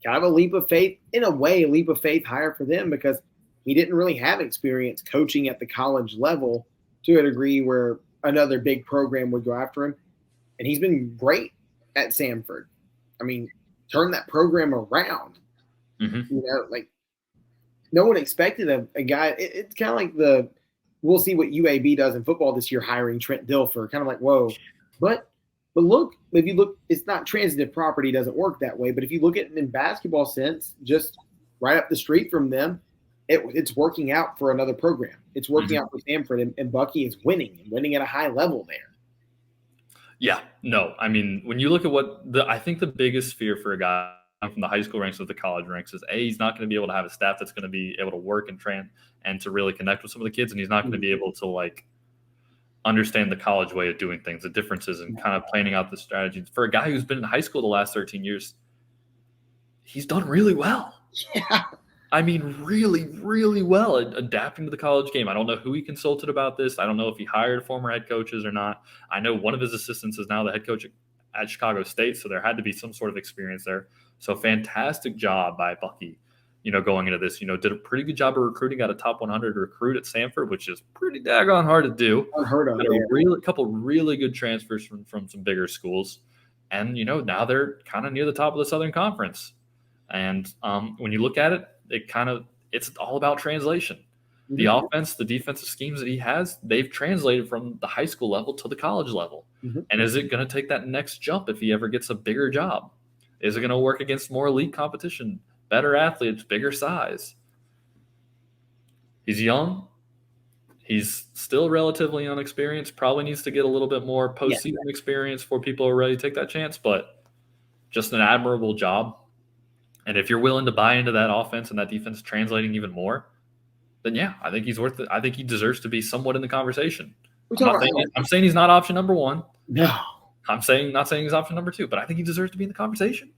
kind of a leap of faith, in a way, a leap of faith hire for them because he didn't really have experience coaching at the college level to a degree where another big program would go after him. And he's been great at Samford. I mean, turn that program around. Mm-hmm. No one expected a guy. It's kind of like we'll see what UAB does in football this year, hiring Trent Dilfer. Kind of like, whoa. But look, if you look, it's not transitive property, doesn't work that way. But if you look at it in basketball sense, just right up the street from them, it's working out for another program. It's working out for Samford, and Bucky is winning at a high level there. Yeah, no. I mean, when you look at I think the biggest fear for a guy from the high school ranks to the college ranks is he's not going to be able to have a staff that's going to be able to work and train and to really connect with some of the kids, and he's not going to be able to understand the college way of doing things, the differences, and kind of planning out the strategies. For a guy who's been in high school the last 13 years, he's done really well. Yeah. I mean, really, really well at adapting to the college game. I don't know who he consulted about this. I don't know if he hired former head coaches or not. I know one of his assistants is now the head coach at Chicago State, so there had to be some sort of experience there. So fantastic job by Bucky, going into this. Did a pretty good job of recruiting, got a top 100 recruit at Samford, which is pretty daggone hard to do. Unheard of. A couple really good transfers from some bigger schools. And, now they're kind of near the top of the Southern Conference. And when you look at it, it's all about translation. Mm-hmm. The offense, the defensive schemes that he has, they've translated from the high school level to the college level. Mm-hmm. And is it going to take that next jump if he ever gets a bigger job? Is it going to work against more elite competition, better athletes, bigger size? He's young. He's still relatively inexperienced. Probably needs to get a little bit more postseason experience for people who are ready to take that chance, but just an admirable job. And if you're willing to buy into that offense and that defense translating even more, then I think he's worth it. I think he deserves to be somewhat in the conversation. I'm saying he's not option number 1. No. I'm not saying he's option number 2, but I think he deserves to be in the conversation.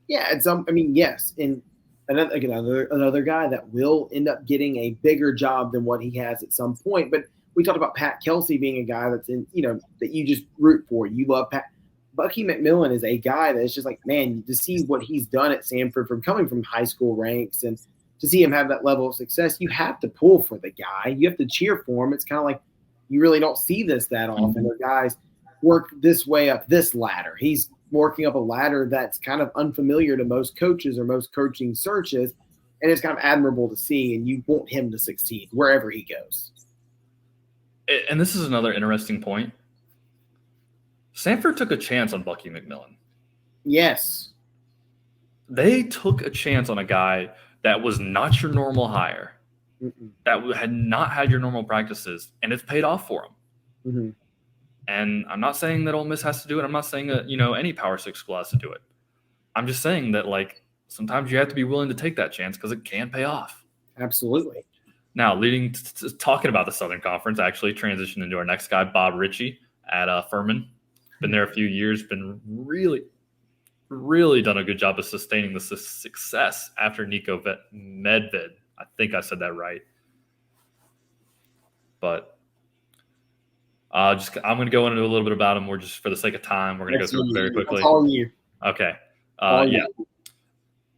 Yeah, yes. And another guy that will end up getting a bigger job than what he has at some point. But we talked about Pat Kelsey being a guy that's that you just root for. You love Pat. Bucky McMillan is a guy that's just like, man, to see what he's done at Samford from coming from high school ranks and to see him have that level of success, you have to pull for the guy. You have to cheer for him. It's kind of like you really don't see this that often. The guys work this way up this ladder. He's working up a ladder that's kind of unfamiliar to most coaches or most coaching searches, and it's kind of admirable to see, and you want him to succeed wherever he goes. And this is another interesting point. Samford took a chance on Bucky McMillan. Yes. They took a chance on a guy that was not your normal hire, that had not had your normal practices, and it's paid off for him. Mm-hmm. And I'm not saying that Ole Miss has to do it. I'm not saying that, any Power 6 school has to do it. I'm just saying that, sometimes you have to be willing to take that chance because it can pay off. Absolutely. Now, leading to talking about the Southern Conference, actually transitioned into our next guy, Bob Ritchie at Furman. Been there a few years, been really, really done a good job of sustaining the success after Nico Medved. I think I said that right. But I'm going to go into a little bit about him. We're just, for the sake of time, we're going to go through it very quickly. That's all you. Okay.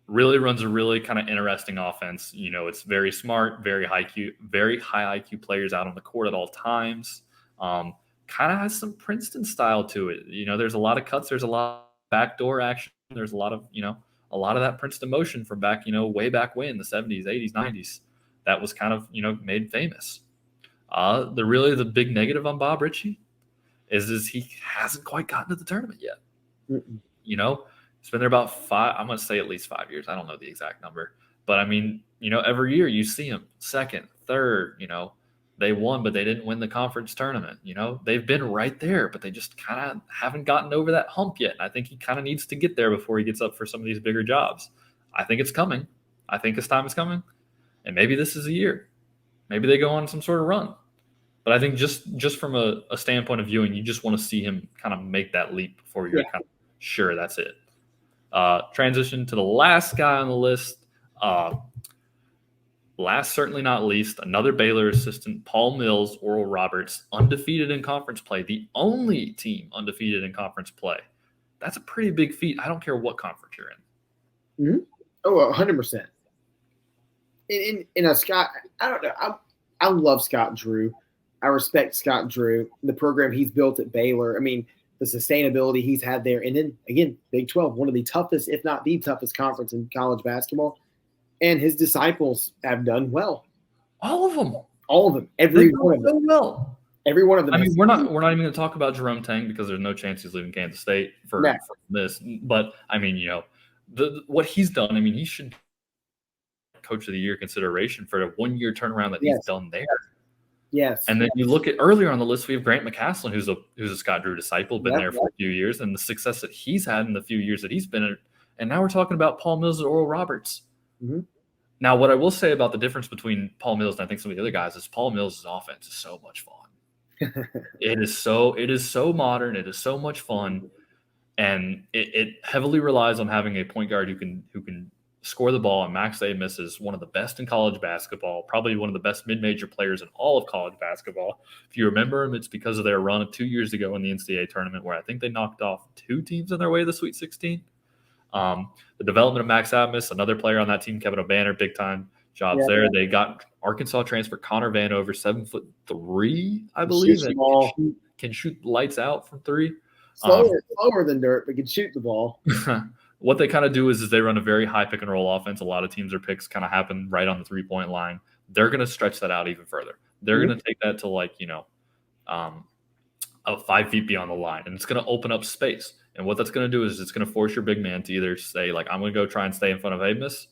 Really runs a really kind of interesting offense. It's very smart, very high IQ players out on the court at all times. Kind of has some Princeton style to it. There's a lot of cuts. There's a lot of backdoor action. There's a lot of that Princeton motion from back, way back when, the 70s, 80s, 90s. That was kind of, made famous. The big negative on Bob Ritchie is he hasn't quite gotten to the tournament yet. Mm-mm. It's been there about 5, I'm going to say at least 5 years. I don't know the exact number. But, every year you see him second, third, they won, but they didn't win the conference tournament. They've been right there, but they just kind of haven't gotten over that hump yet. And I think he kind of needs to get there before he gets up for some of these bigger jobs. I think it's coming. I think his time is coming. And maybe this is a year. Maybe they go on some sort of run. But I think just from a standpoint of viewing, you just want to see him kind of make that leap before you're kind of sure that's it. Transition to the last guy on the list. Last, certainly not least, another Baylor assistant, Paul Mills, Oral Roberts, undefeated in conference play, the only team undefeated in conference play. That's a pretty big feat. I don't care what conference you're in. Mm-hmm. Oh, 100%. In a Scott, I don't know. I love Scott Drew. I respect Scott Drew, the program he's built at Baylor. I mean, the sustainability he's had there. And then, again, Big 12, one of the toughest, if not the toughest conference in college basketball. And his disciples have done well. All of them. All of them. Every one of them. So well. Every one of them. I mean, we're not even going to talk about Jerome Tang because there's no chance he's leaving Kansas State for this. But, I mean, what he's done, I mean, he should Coach of the Year consideration for a one-year turnaround that he's done there. Yes. And then you look at earlier on the list, we have Grant McCaslin, who's a Scott Drew disciple, been there for a few years, and the success that he's had in the few years that he's been in. And now we're talking about Paul Mills and Oral Roberts. Mm-hmm. Now, what I will say about the difference between Paul Mills and I think some of the other guys is Paul Mills' offense is so much fun. It is so modern. It is so much fun, and it heavily relies on having a point guard who can score the ball. And Max Abmas is one of the best in college basketball, probably one of the best mid-major players in all of college basketball. If you remember him, it's because of their run of 2 years ago in the NCAA tournament where I think they knocked off 2 teams on their way to the Sweet 16. The development of Max Abmas, another player on that team, Kevin O'Banner, big-time jobs there. They got Arkansas transfer Connor Vanover, 7'3", I believe, can shoot lights out from 3. Slower than dirt, but can shoot the ball. What they kind of do is they run a very high pick-and-roll offense. A lot of teams, their picks kind of happen right on the three-point line. They're going to stretch that out even further. They're going to take that to 5 feet beyond the line, and it's going to open up space. And what that's going to do is it's going to force your big man to either say, like, I'm going to go try and stay in front of Abmas,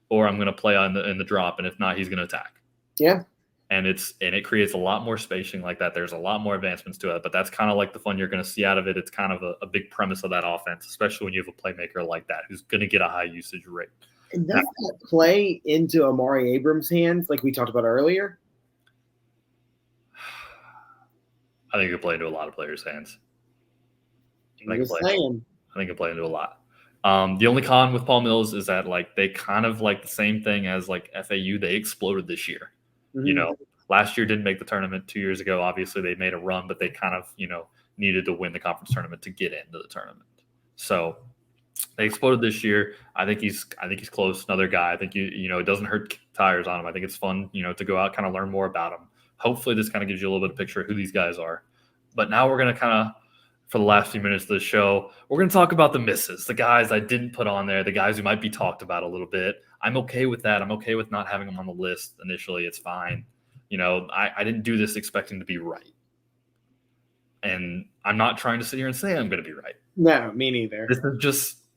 or I'm going to play in the drop, and if not, he's going to attack. Yeah. And it creates a lot more spacing like that. There's a lot more advancements to it, but that's kind of like the fun you're going to see out of it. It's kind of a big premise of that offense, especially when you have a playmaker like that who's going to get a high usage rate. And does that play into Amari Abrams' hands like we talked about earlier? I think it could play into a lot of players' hands. I think it play into a lot. The only con with Paul Mills is that they kind of the same thing as FAU. They exploded this year. Mm-hmm. Last year didn't make the tournament. 2 years ago, obviously they made a run, but they kind of needed to win the conference tournament to get into the tournament. So they exploded this year. I think he's close. Another guy. I think it doesn't hurt tires on him. I think it's fun to go out, kind of learn more about him. Hopefully this kind of gives you a little bit of picture of who these guys are. But now we're going to kind of, for the last few minutes of the show, we're going to talk about the misses, the guys I didn't put on there, the guys who might be talked about a little bit. I'm okay with that. I'm okay with not having them on the list initially. It's fine. I didn't do this expecting to be right. And I'm not trying to sit here and say I'm going to be right. No, me neither.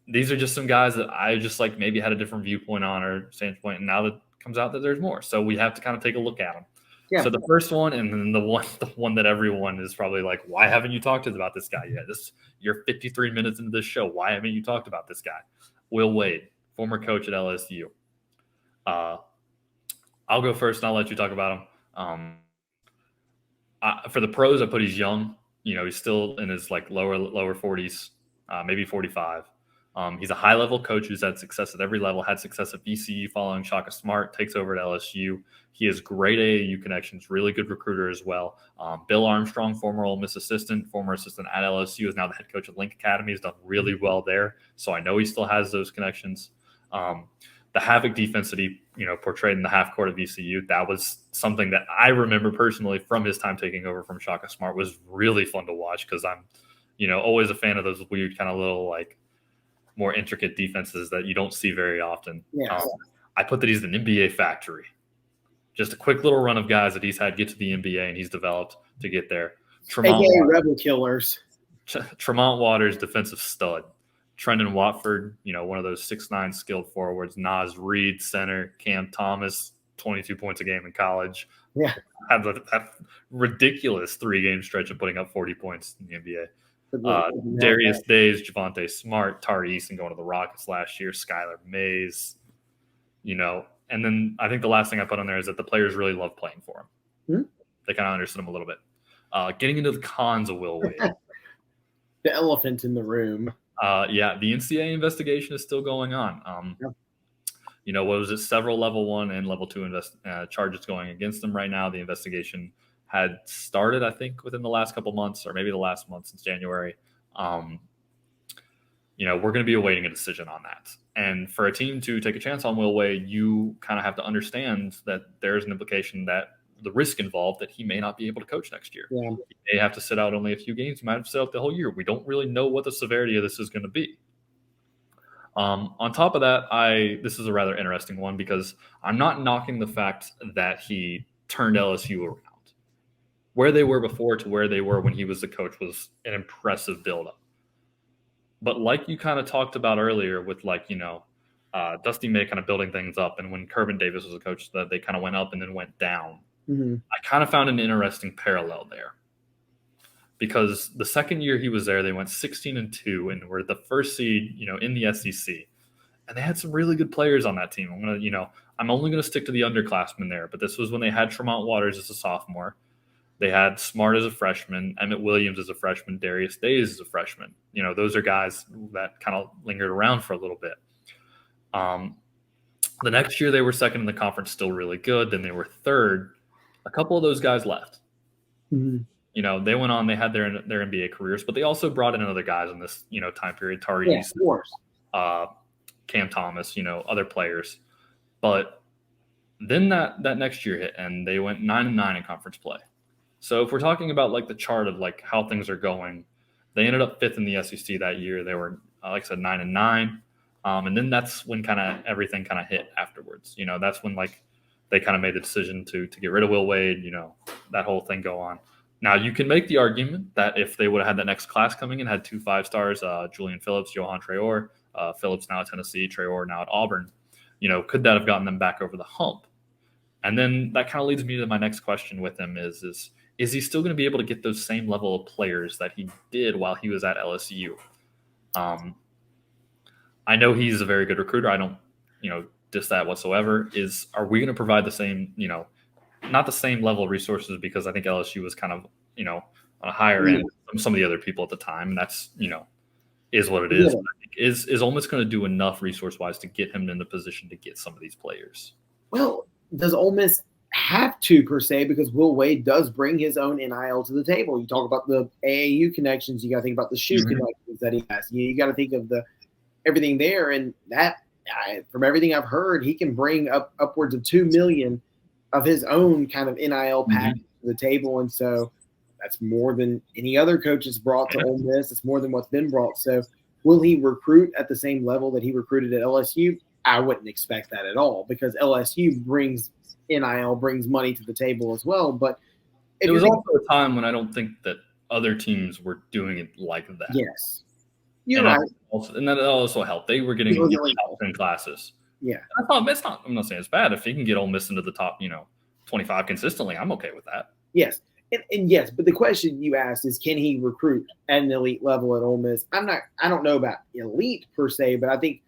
These are just some guys that I just maybe had a different viewpoint on or standpoint, and now that comes out that there's more. So we have to kind of take a look at them. Yeah. So the first one, and then the one that everyone is probably like, why haven't you talked about this guy yet? You're 53 minutes into this show. Why haven't you talked about this guy? Will Wade, former coach at LSU. I'll go first, and I'll let you talk about him. For the pros, I put he's young. He's still in his lower 40s, maybe 45. He's a high-level coach who's had success at every level, had success at VCU following Shaka Smart, takes over at LSU. He has great AAU connections, really good recruiter as well. Bill Armstrong, former Ole Miss assistant, former assistant at LSU, is now the head coach at Link Academy, has done really well there. So I know he still has those connections. The havoc defense that he portrayed in the half court of VCU, that was something that I remember personally from his time taking over from Shaka Smart, was really fun to watch because I'm always a fan of those weird kind of little more intricate defenses that you don't see very often. Yes. I put that he's an NBA factory. Just a quick little run of guys that he's had get to the NBA and he's developed to get there. Rebel killers. Tremont Waters, defensive stud. Trendon Watford, one of those 6'9" skilled forwards. Naz Reid, center. Cam Thomas, 22 points a game in college. Yeah. Had that ridiculous 3-game stretch of putting up 40 points in the NBA. Darius Days, Javonte Smart, Tari Eason going to the Rockets last year, Skylar Mays, and then I think the last thing I put on there is that the players really love playing for him. they kind of understood him a little bit. Getting into the cons of Will Wade. The elephant in the room. Yeah, the NCAA investigation is still going on. What was it? Several level 1 and level 2 charges going against him right now. The investigation had started, I think, within the last couple months, or maybe the last month since January. We're going to be awaiting a decision on that. And for a team to take a chance on Will Wade, you kind of have to understand that there's an implication that the risk involved that he may not be able to coach next year. Yeah. He may have to sit out only a few games. He might have to sit out the whole year. We don't really know what the severity of this is going to be. On top of that, this is a rather interesting one because I'm not knocking the fact that he turned LSU around. Where they were before to where they were when he was the coach was an impressive buildup. But like you kind of talked about earlier with Dusty May kind of building things up, and when Kervin Davis was a coach, that they kind of went up and then went down. Mm-hmm. I kind of found an interesting parallel there because the second year he was there, they went 16-2 and were the first seed, in the SEC, and they had some really good players on that team. I'm only going to stick to the underclassmen there, but this was when they had Tremont Waters as a sophomore. They had Smart as a freshman, Emmett Williams as a freshman, Darius Days as a freshman. Those are guys that kind of lingered around for a little bit. The next year they were second in the conference, still really good. Then they were third. A couple of those guys left. Mm-hmm. They went on. They had their NBA careers, but they also brought in other guys in this time period. Tari, of course. Cam Thomas, other players. But then that next year hit, and they went 9-9 in conference play. So if we're talking about the chart of how things are going, they ended up 5th in the SEC that year. They were, like I said, 9-9. And then that's when kind of everything kind of hit afterwards. That's when they kind of made the decision to get rid of Will Wade, that whole thing go on. Now you can make the argument that if they would have had that next class coming in, had 2 5-stars, Julian Phillips, Johan Traore, Phillips now at Tennessee, Traore now at Auburn, could that have gotten them back over the hump? And then that kind of leads me to my next question with him is he still going to be able to get those same level of players that he did while he was at LSU? I know he's a very good recruiter. I don't, diss that whatsoever. Are we going to provide the same, not the same level of resources, because I think LSU was kind of, on a higher end from some of the other people at the time. And that's, is what it is. Yeah. I think is Ole Miss going to do enough resource-wise to get him in the position to get some of these players? Well, does Ole Miss have to per se, because Will Wade does bring his own NIL to the table? You talk about the AAU connections. You got to think about the shoe connections that he has. You got to think of everything there, and that from everything I've heard, he can bring upwards of $2 million of his own kind of NIL package to the table, and so that's more than any other coach has brought to Ole Miss. It's more than what's been brought. So, will he recruit at the same level that he recruited at LSU? I wouldn't expect that at all, because LSU brings NIL, brings money to the table as well. But it was also a time when I don't think that other teams were doing it like that. Yes. You're right. And that also helped. They were getting in classes. Yeah. I'm not saying it's bad. If he can get Ole Miss into the top, 25 consistently, I'm okay with that. Yes. And yes, but the question you asked is, can he recruit at an elite level at Ole Miss? I don't know about elite per se, but I think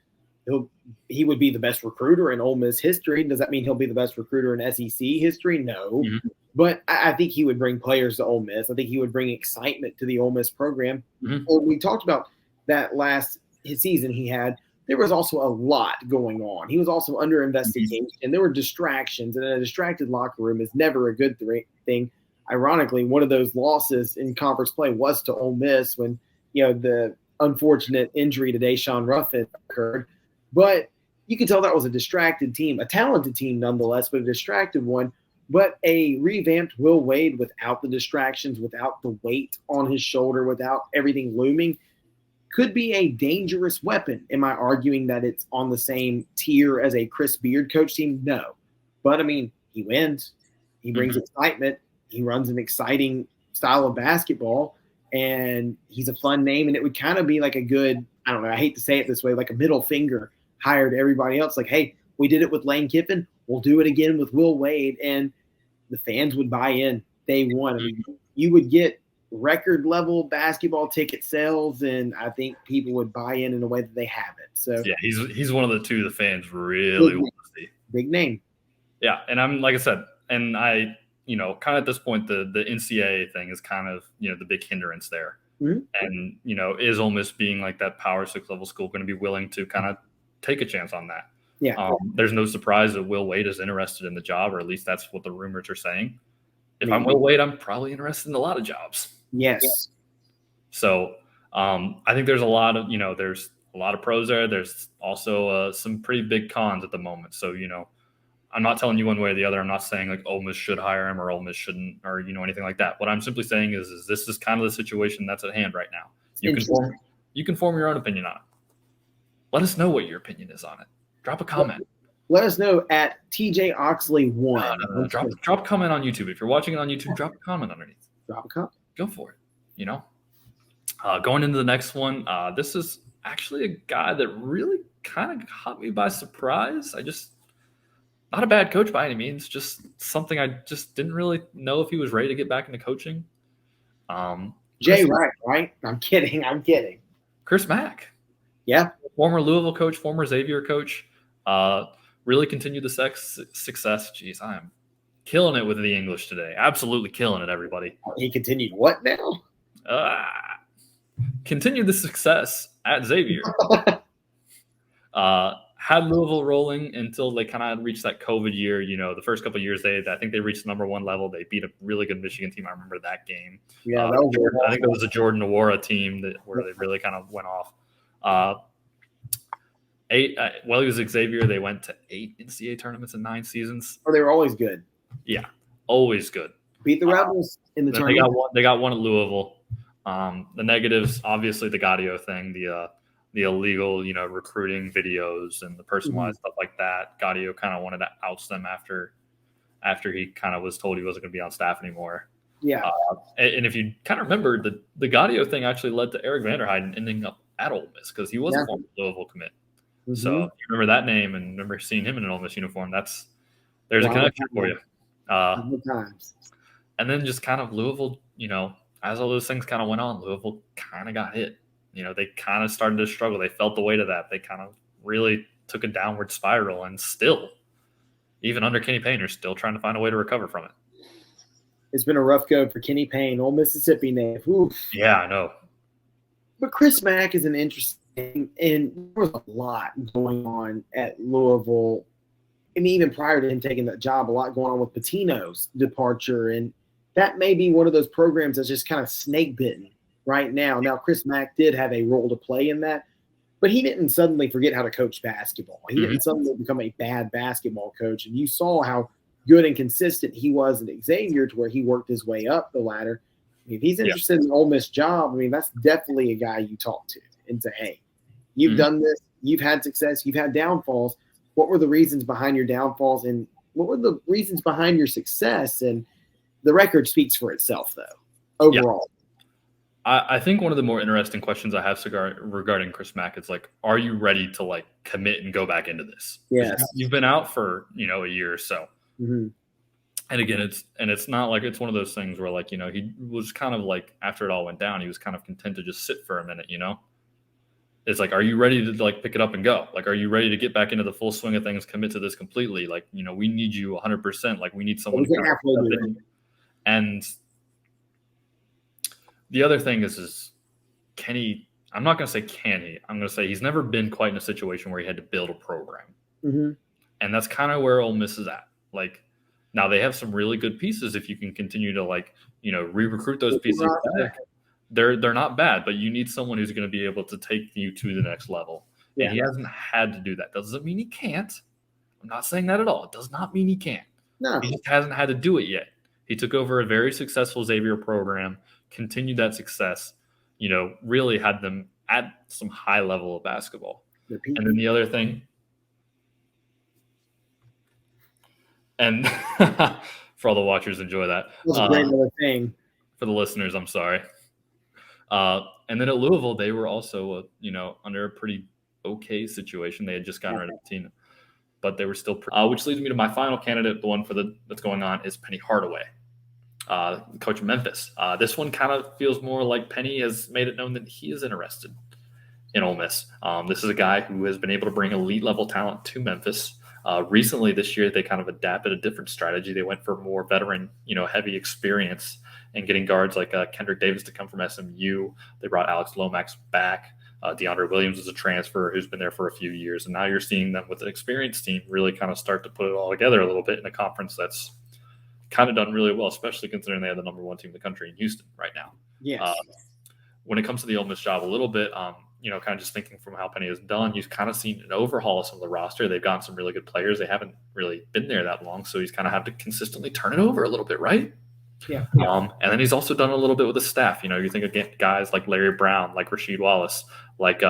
he would be the best recruiter in Ole Miss history. Does that mean he'll be the best recruiter in SEC history? No. Mm-hmm. But I think he would bring players to Ole Miss. I think he would bring excitement to the Ole Miss program. Mm-hmm. When we talked about that last season he had, there was also a lot going on. He was also under investigation, and there were distractions, and a distracted locker room is never a good thing. Ironically, one of those losses in conference play was to Ole Miss when, the unfortunate injury to Deshaun Ruffin occurred. But you can tell that was a distracted team, a talented team nonetheless, but a distracted one. But a revamped Will Wade without the distractions, without the weight on his shoulder, without everything looming, could be a dangerous weapon. Am I arguing that it's on the same tier as a Chris Beard coach team? No. But, he wins. He brings excitement. He runs an exciting style of basketball, and he's a fun name. And it would kind of be like a good, I don't know, I hate to say it this way, like a middle finger higher to everybody else. Like, hey, we did it with Lane Kiffin. We'll do it again with Will Wade. And the fans would buy in day one. You would get record level basketball ticket sales, and I think people would buy in a way that they haven't. So yeah, he's one of the two the fans really want to see. Big name. Yeah, and I'm like I said, and I kind of at this point, the NCAA thing is kind of, the big hindrance there. Mm-hmm. And, is Ole Miss being like that Power 6 level school going to be willing to kind of take a chance on that? Yeah. There's no surprise that Will Wade is interested in the job, or at least that's what the rumors are saying. If I'm Will Wade, I'm probably interested in a lot of jobs. Yes. So I think there's a lot of, there's a lot of pros there. There's also some pretty big cons at the moment. So, I'm not telling you one way or the other. I'm not saying like Ole Miss should hire him or Ole Miss shouldn't, or anything like that. What I'm simply saying is this is kind of the situation that's at hand right now. You can form your own opinion on it. Let us know what your opinion is on it. Drop a comment. Let us know at TJ Oxley 1. No. Drop a comment on YouTube. If you're watching it on YouTube, drop a comment underneath. Drop a comment. Go for it. Going into the next one, this is actually a guy that really kind of caught me by surprise. Not a bad coach by any means, just something I just didn't really know if he was ready to get back into coaching. Jay Wright, right? I'm kidding. Chris Mack. Yeah. Former Louisville coach, former Xavier coach. Really continued the success. Jeez, I am killing it with the English today. Absolutely killing it, everybody. He continued what now? Continued the success at Xavier. Had Louisville rolling until they kind of reached that COVID year. The first couple of years, I think they reached the number 1 level. They beat a really good Michigan team. I remember that game. Yeah, I think it was a Jordan Nwora team where they really kind of went off. He was at Xavier. They went to 8 NCAA tournaments in 9 seasons. Oh, they were always good. Yeah, always good. Beat the Rebels in the tournament. They got one at Louisville. The negatives, obviously, the Gaudio thing, the illegal, recruiting videos and the personalized stuff like that. Gaudio kind of wanted to oust them after he kind of was told he wasn't going to be on staff anymore. Yeah. And if you kind of remember, the Gaudio thing actually led to Eric Vanderheiden ending up at Ole Miss because he was a former Louisville commit. Mm-hmm. So you remember that name and remember seeing him in an Ole Miss uniform. There's a connection for you. Times. And then just kind of Louisville, as all those things kind of went on, Louisville kind of got hit. They kind of started to struggle. They felt the weight of that. They kind of really took a downward spiral, and still, even under Kenny Payne, they're still trying to find a way to recover from it. It's been a rough go for Kenny Payne, Old Mississippi native. Oof. Yeah, I know. But Chris Mack is an interesting, and there was a lot going on at Louisville. And even prior to him taking that job, a lot going on with Pitino's departure. And that may be one of those programs that's just kind of snake bitten right now. Now, Chris Mack did have a role to play in that, but he didn't suddenly forget how to coach basketball. He didn't suddenly become a bad basketball coach. And you saw how good and consistent he was at Xavier to where he worked his way up the ladder. If he's interested in an Ole Miss job, that's definitely a guy you talk to and say, hey, you've done this, you've had success, you've had downfalls. What were the reasons behind your downfalls, and what were the reasons behind your success? And the record speaks for itself, though, overall. Yeah. I think one of the more interesting questions I have regarding Chris Mack is are you ready to commit and go back into this? Yes. You've been out for, a year or so. Mm-hmm. And again, it's not like it's one of those things where he was kind of after it all went down, he was kind of content to just sit for a minute, It's are you ready to pick it up and go? Are you ready to get back into the full swing of things, commit to this completely? We need you 100%. We need someone to and the other thing is can he – I'm not going to say can he. I'm going to say he's never been quite in a situation where he had to build a program. Mm-hmm. And that's kind of where Ole Miss is at. Now they have some really good pieces if you can continue to re-recruit those pieces back. They're not bad, but you need someone who's going to be able to take you to the next level. Yeah. And he hasn't had to do that. Doesn't mean he can't. I'm not saying that at all. It does not mean he can't. No. He just hasn't had to do it yet. He took over a very successful Xavier program, continued that success, really had them at some high level of basketball. And then the other thing, and for all the watchers, enjoy that. That's a great little thing. For the listeners, I'm sorry. And then at Louisville, they were also, under a pretty okay situation. They had just gotten rid of Tina, but they were still which leads me to my final candidate, the one that's going on, is Penny Hardaway, coach of Memphis. This one kind of feels more like Penny has made it known that he is interested in Ole Miss. This is a guy who has been able to bring elite level talent to Memphis. Recently this year, they kind of adapted a different strategy. They went for more veteran, heavy experience and getting guards like Kendrick Davis to come from SMU. They brought Alex Lomax back. DeAndre Williams is a transfer who's been there for a few years. And now you're seeing them with an experienced team really kind of start to put it all together a little bit in a conference that's kind of done really well, especially considering they have the number one team in the country in Houston right now. Yes. When it comes to the Ole Miss job a little bit, kind of just thinking from how Penny has done, you've kind of seen an overhaul of some of the roster. They've gotten some really good players. They haven't really been there that long, so he's kind of had to consistently turn it over a little bit, right? Yeah. And then he's also done a little bit with the staff. You think of guys like Larry Brown, like Rasheed Wallace, like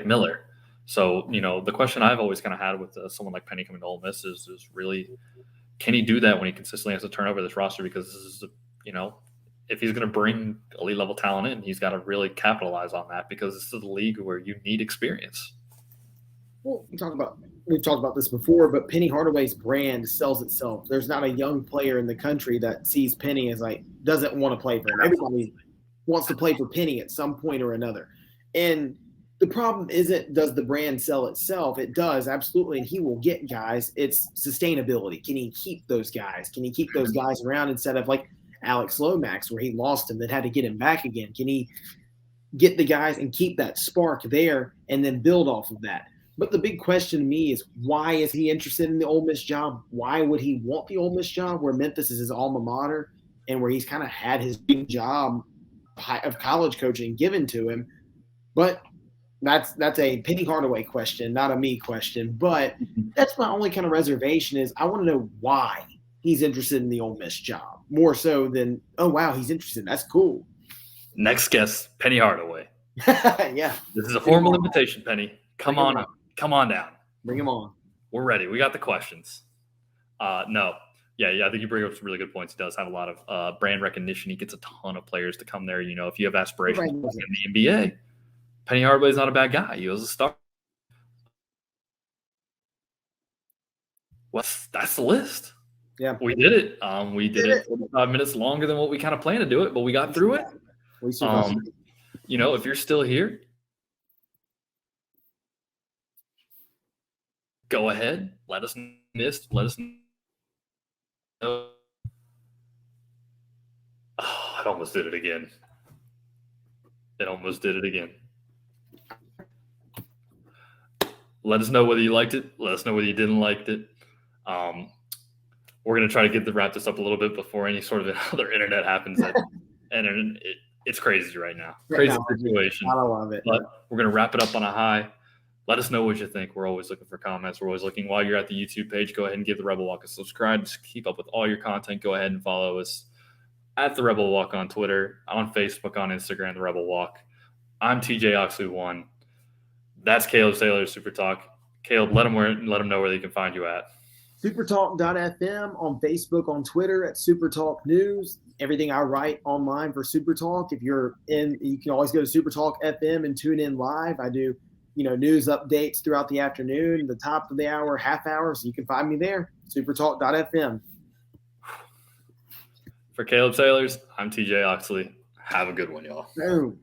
Miller. So, the question I've always kind of had with someone like Penny coming to Ole Miss is really, can he do that when he consistently has to turn over this roster? Because this is, if he's going to bring elite level talent in, he's got to really capitalize on that because this is a league where you need experience. Well, we've talked about this before, but Penny Hardaway's brand sells itself. There's not a young player in the country that sees Penny as doesn't want to play for him. Everybody wants to play for Penny at some point or another. And the problem isn't, does the brand sell itself? It does, absolutely. And he will get guys. It's sustainability. Can he keep those guys? Can he keep those guys around instead of like Alex Lomax, where he lost him, that had to get him back again? Can he get the guys and keep that spark there and then build off of that? But the big question to me is, why is he interested in the Ole Miss job? Why would he want the Ole Miss job where Memphis is his alma mater and where he's kind of had his big job of college coaching given to him? But that's a Penny Hardaway question, not a me question. But that's my only kind of reservation is I want to know why he's interested in the Ole Miss job more so than, oh, wow, he's interested. That's cool. Next guest, Penny Hardaway. Yeah. This is a formal invitation, Penny. Come on up. Come on down. Bring him on. We're ready. We got the questions. No. Yeah, I think you bring up some really good points. He does have a lot of brand recognition. He gets a ton of players to come there. If you have aspirations in the NBA, Penny Hardaway is not a bad guy. He was a star. Well, that's the list. Yeah. We did it. We did it 45 minutes longer than what we kind of planned to do it, but we got through it. If you're still here, go ahead. Let us know. Let us know. Oh, it almost did it again. Let us know whether you liked it. Let us know whether you didn't like it. We're going to try to wrap this up a little bit before any sort of other internet happens. And it's crazy right now. Crazy situation. I love it. But we're going to wrap it up on a high. Let us know what you think. We're always looking for comments. We're always looking. While you're at the YouTube page, go ahead and give the Rebel Walk a subscribe. Just keep up with all your content. Go ahead and follow us at the Rebel Walk on Twitter, on Facebook, on Instagram, the Rebel Walk. I'm TJ Oxley 1. That's Caleb Salers, Super Talk. Caleb, let them know where they can find you at. Supertalk.fm on Facebook, on Twitter at Supertalk News. Everything I write online for Supertalk. If you're in, you can always go to Supertalk FM and tune in live. I do, news updates throughout the afternoon, the top of the hour, half hour. So you can find me there. Supertalk.fm. For Caleb Salers, I'm TJ Oxley. Have a good one, y'all. Boom.